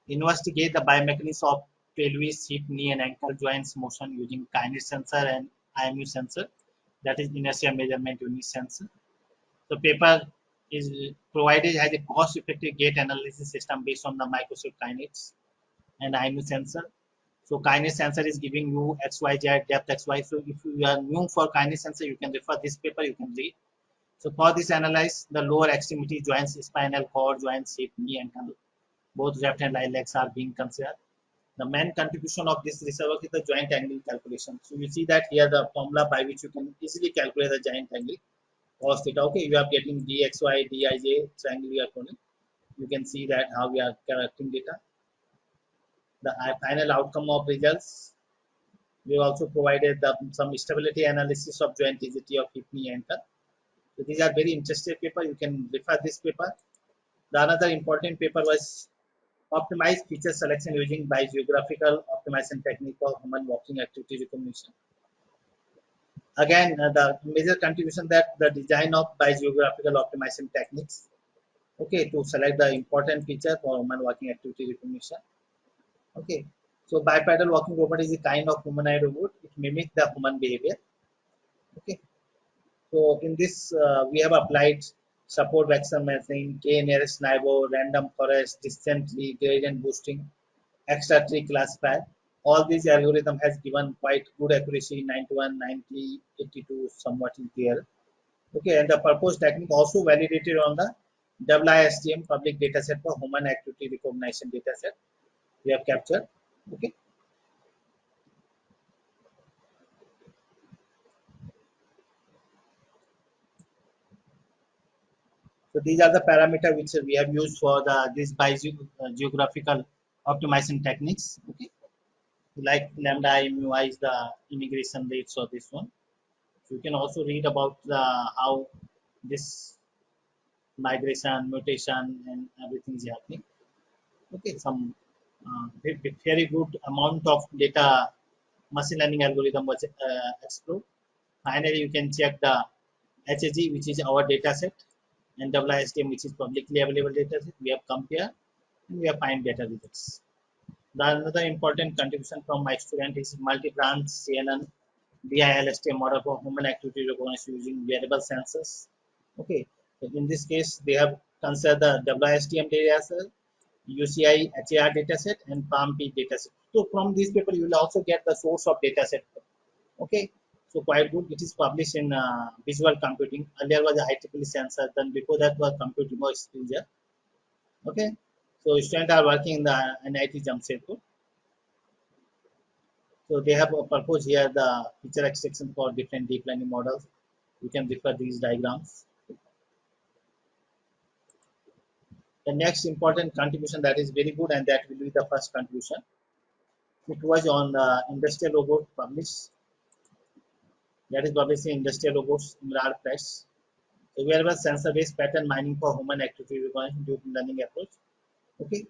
investigate the biomechanics of pelvis, hip, knee, and ankle joints motion using kinase sensor and IMU sensor, that is inertia measurement unit sensor. The paper is provided as a cost-effective gait analysis system based on the Microsoft Kinase and IMU sensor. So kinase sensor is giving you XYZ depth XY. So if you are new for kinase sensor, you can refer this paper, you can read. So for this analyze the lower extremity joints, spinal cord joints, hip, knee, ankle, both left and right legs are being considered. The main contribution of this research work is the joint angle calculation. So you see that here the formula by which you can easily calculate the joint angle cos theta. Okay, you are getting dxy, dij, triangular conic. You can see that how we are collecting data. The final outcome of results. We also provided some stability analysis of joint rigidity of hip, knee, ankle. So these are very interesting paper. You can refer this paper. The another important paper was optimized feature selection using by geographical optimization technique for human walking activity recognition. Again, the major contribution that the design of by geographical optimization techniques, okay, to select the important feature for human walking activity recognition. Okay, so bipedal walking robot is a kind of humanoid robot. It mimics the human behavior. Okay, so in this we have applied support vector matching, k nearest neighbor, random forest, distant tree, gradient boosting, extra tree classifier. All these algorithm has given quite good accuracy, 91, 90, 82, somewhat in there. Okay, and the purpose technique also validated on the WISTM public dataset for human activity recognition dataset we have captured. Okay, so these are the parameters which we have used for the this by geographical optimization techniques. Okay, like lambda mu I is the immigration rates of this one. So you can also read about the how this migration, mutation, and everything is happening. Okay, some very good amount of data machine learning algorithm was explored. Finally, you can check the HAG, which is our data set, and WISTM, which is publicly available data set. We have compared and we have find better results. The another important contribution from my student is multi-branch CNN BILSTM model for human activity recognition using wearable sensors. Okay, so in this case, they have considered the WISTM data set, UCI HAR dataset, and PALM-P dataset. So from these paper, you will also get the source of dataset. Okay, so quite good. It is published in visual computing. Earlier was a IEEE sensor. Then before that was computing or exposure. Okay, so students are working in the NIT Jamshedpur. So they have proposed here the feature extraction for different deep learning models. You can refer these diagrams. The next important contribution that is very good and that will be the first contribution. It was on industrial robot published. That is published in industrial robots in RAR Press. So wearable sensor-based pattern mining for human activity recognition deep learning approach. Okay.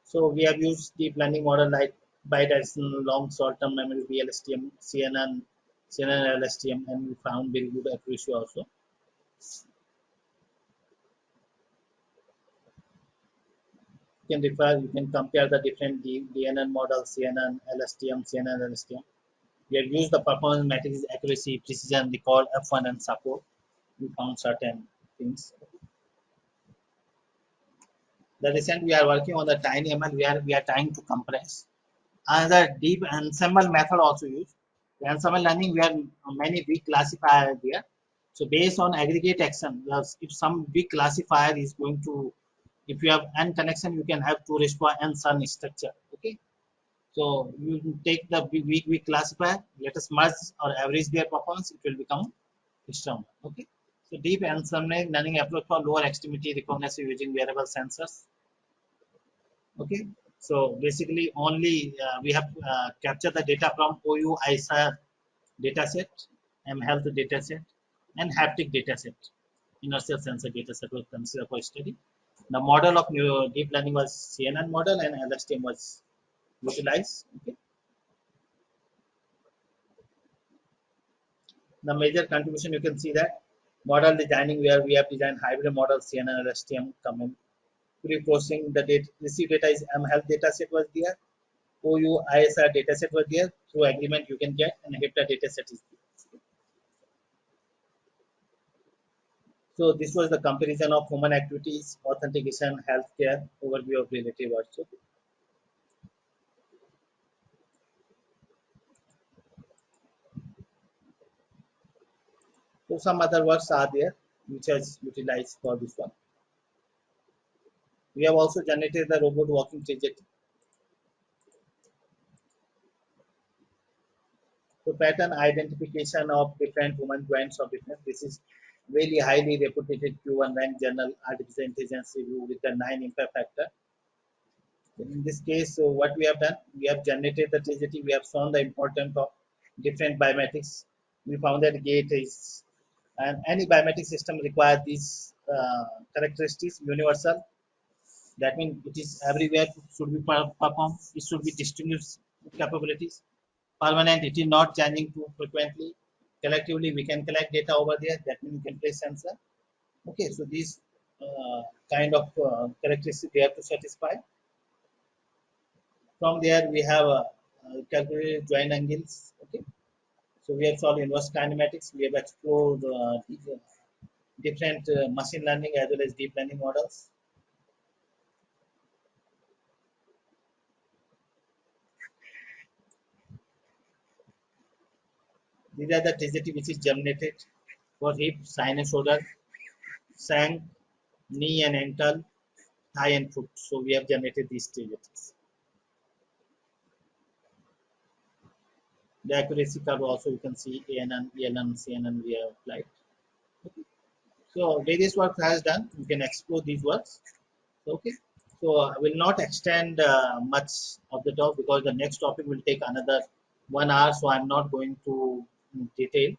So we have used deep learning model like bidirectional long short-term memory VLSTM, CNN LSTM, and we found very good accuracy also. You can compare the different DNN models, CNN, LSTM, CNN, LSTM. We have used the performance matrix, accuracy, precision, recall, F1, and support. We found certain things. The recent we are working on the tiny ML, we are trying to compress. Another deep ensemble method also used. The ensemble learning, we have many big classifier there. So based on aggregate action, if some big classifier is going to, if you have n connection, you can have 2 raised to n sun structure. Okay. So you take the weak classifier, let us merge or average their performance, it will become histogram. Okay. So deep ensemble learning approach for lower extremity recognition using wearable sensors. Okay. So basically only we have captured the data from OU ISA dataset, mHealth dataset, and haptic dataset. Inertial sensor dataset was considered for study. The model of deep learning was CNN model and LSTM was utilized. Okay. The major contribution you can see that model designing where we have designed hybrid model CNN and LSTM common pre-processing the data, receive data is mHealth dataset was there. OU ISR dataset was there. Through agreement you can get, and HIPAA dataset is there. So this was the comparison of human activities, authentication, healthcare, overview of relative also. So some other works are there which is utilized for this one. We have also generated the robot walking trajectory. So pattern identification of different human joints of different. This is very highly reputed Q1 rank journal artificial intelligence review with the 9 impact factor. In this case, so what we have done, we have generated the trajectory, we have shown the importance of different biometrics. We found that gate is, and any biometric system requires these characteristics universal. That means it is everywhere should be performed. It should be distinguished capabilities. Permanent, it is not changing too frequently. Collectively, we can collect data over there. That means we can place sensor. Okay, so these kind of characteristics we have to satisfy. From there, we have calculated joint angles. Okay, so we have solved inverse kinematics. We have explored different machine learning as well as deep learning models. These are the TGT which is generated for hip, sinus, shoulder, shank, knee and ankle, thigh and foot. So we have generated these TGTs. The accuracy curve also you can see ANN, ELN, CNN we have applied. So various work has done. You can explore these works. Okay. So I will not extend much of the talk because the next topic will take another 1 hour. So I'm not going to detail.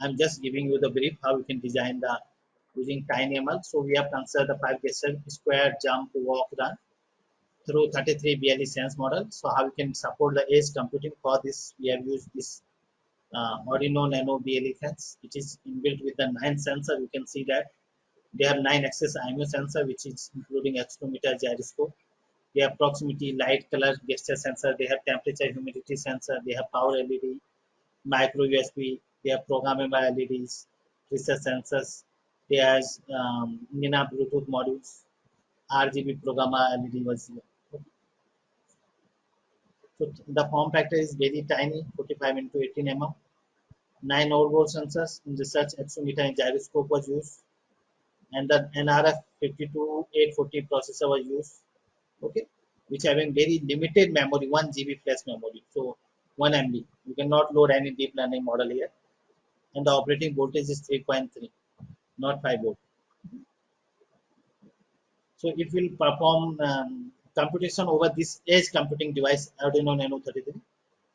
I'm just giving you the brief how you can design the using TinyML. So we have considered the 5 gesture, square, jump, walk, run through 33 BLE sense model. So how you can support the edge computing for this? We have used this Arduino Nano BLE sense, which is inbuilt with the 9 sensor. You can see that they have 9 axis IMU sensor, which is including accelerometer, gyroscope. They have proximity, light, color, gesture sensor. They have temperature, humidity sensor. They have power LED, micro USB. They have programmable LEDs, research sensors. They have NINA Bluetooth modules, RGB programmer LED was here. So the form factor is very tiny, 45 into 18 mm. 9 outboard sensors in research accelerometer and gyroscope was used, and the NRF 52840 processor was used. Okay, which having very limited memory, 1 GB flash memory. So 1 MB. You cannot load any deep learning model here. And the operating voltage is 3.3, not 5 volt. So it will perform computation over this edge computing device, Arduino Nano 33.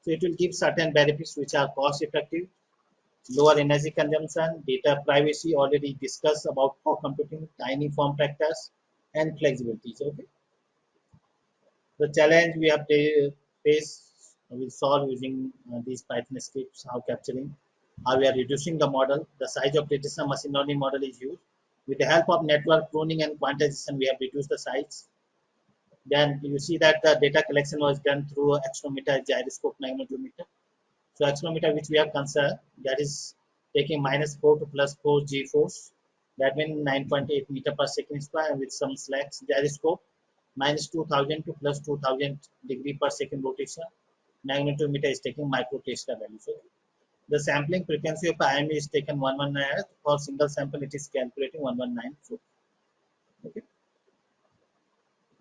So it will give certain benefits which are cost effective, lower energy consumption, data privacy already discussed about for computing, tiny form factors, and flexibility. Okay. The challenge we have phase we'll solve using these Python scripts, how capturing, how we are reducing the model. The size of traditional machine learning model is used. With the help of network pruning and quantization, we have reduced the size. Then you see that the data collection was done through accelerometer, gyroscope, magnetometer. So accelerometer which we have considered, that is taking -4 to +4 g force. That means 9.8 meter per second square with some slacks. Gyroscope -2000 to +2000 degree per second rotation. Magnetometer is taking micro Tesla value. So the sampling frequency of IME is taken 119 Hz. For single sample, it is calculating 119. So, okay.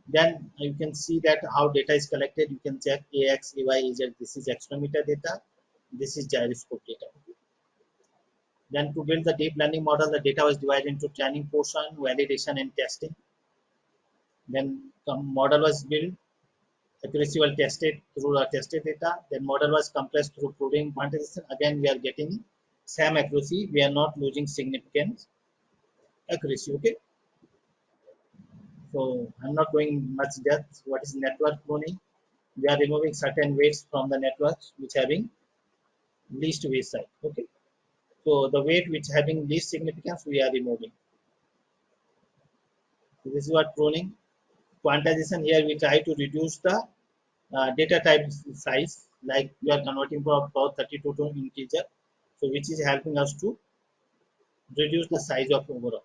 Then you can see that how data is collected. You can check AX, AY, AZ. This is accelerometer data. This is gyroscope data. Then to build the deep learning model, the data was divided into training portion, validation, and testing. Then the model was built, accuracy was tested through the tested data. Then model was compressed through pruning quantization. Again, we are getting same accuracy. We are not losing significant accuracy. Okay. So I'm not going much depth. What is network pruning? We are removing certain weights from the networks which having least weight size. Okay. So the weight which having least significance we are removing. So this is what pruning. Quantization, here we try to reduce the data type size, like we are converting from 32 to integer, so which is helping us to reduce the size of overall.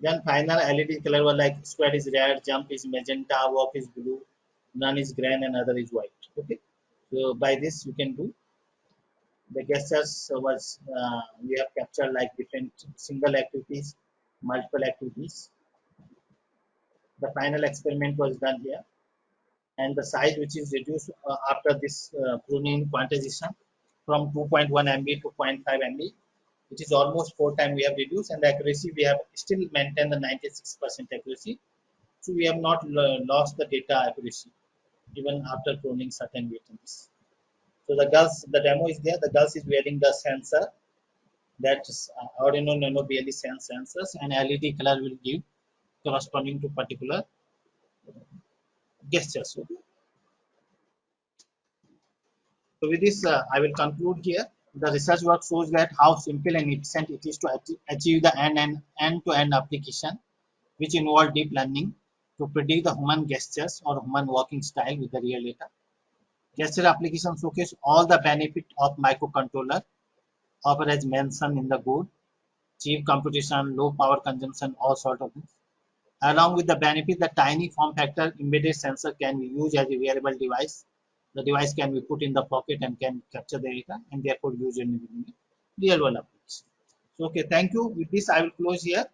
Then final LED color was like square is red, jump is magenta, walk is blue, none is green, and other is white. Okay, so by this you can do the gestures. Was we have captured like different single activities, multiple activities. The final experiment was done here, and the size which is reduced after this pruning quantization from 2.1 MB to 0.5 MB, which is almost 4 times we have reduced, and the accuracy we have still maintained the 96% accuracy. So we have not lost the data accuracy even after pruning certain weights. So the girls, the demo is there. The girls is wearing the sensor, that's Arduino Nano BLE sense sensors, and LED color will give corresponding to particular gestures. Okay. So with this, I will conclude here. The research work shows that how simple and efficient it is to achieve the end-to-end application, which involve deep learning to predict the human gestures or human walking style with the real data. Gesture application showcase all the benefit of microcontroller, offer as mentioned in the code, cheap computation, low power consumption, all sort of things. Along with the benefit, the tiny form factor embedded sensor can be used as a wearable device. The device can be put in the pocket and can capture the data and therefore use it in real world application. So, okay, thank you. With this, I will close here.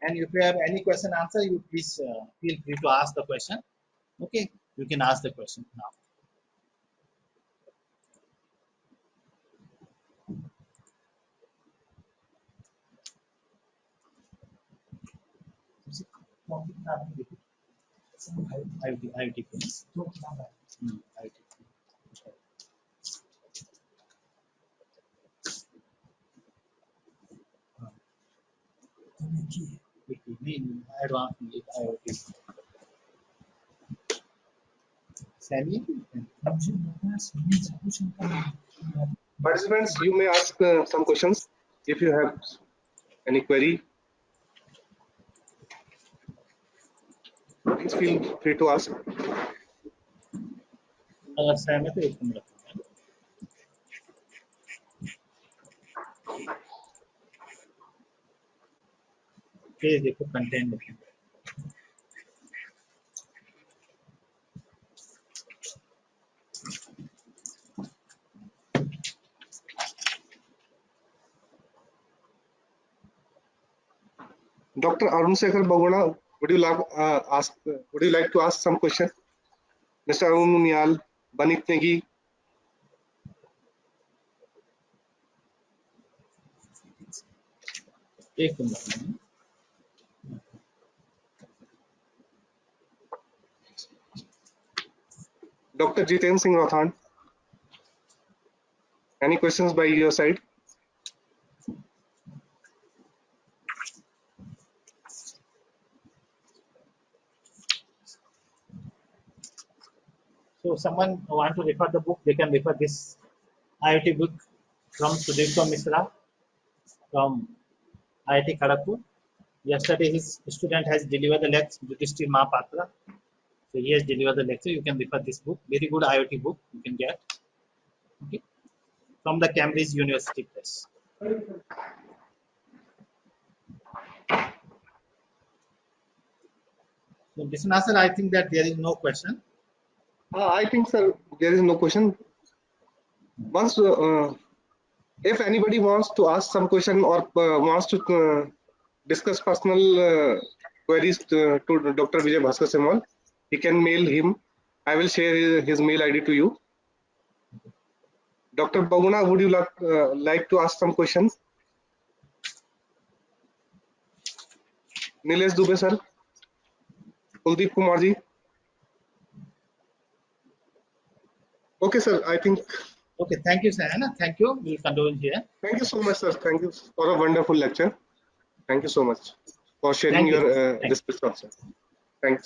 And if you have any question answer, you please feel free to ask the question. Okay, you can ask the question now. IoT. Advanced IoT. Semi? Participants, you may ask some questions if you have any query. Please feel free to ask. अगर सहमत है एक minute page देखो content देखो Dr. Arun Sekhar Bagona, would you like to ask some question? Mr. Arun Nial, Banit Negi, एक minute Dr. Jiten Singh Rathan, any questions by your side? So someone want to refer the book, they can refer this IoT book from Sudipta Misra from IIT Kharagpur. Yesterday his student has delivered the lecture, Yudhishthir Mahapatra. So he has delivered the lecture. You can refer this book. Very good IoT book you can get. Okay. From the Cambridge University Press. So Vishwanath sir, I think that there is no question. I think, sir, there is no question. Once, if anybody wants to ask some question or wants to discuss personal queries to Dr. Vijay Bhaskar Semal, he can mail him. I will share his mail ID to you. Dr. Baguna, would you like to ask some questions? Nilesh Dubey sir, Kuldeep Kumar ji. Okay, sir. I think. Okay, thank you, sir. Thank you. We'll continue here. Thank you so much, sir. Thank you for a wonderful lecture. Thank you so much for sharing Thank you. your Thank you. this also. Thanks.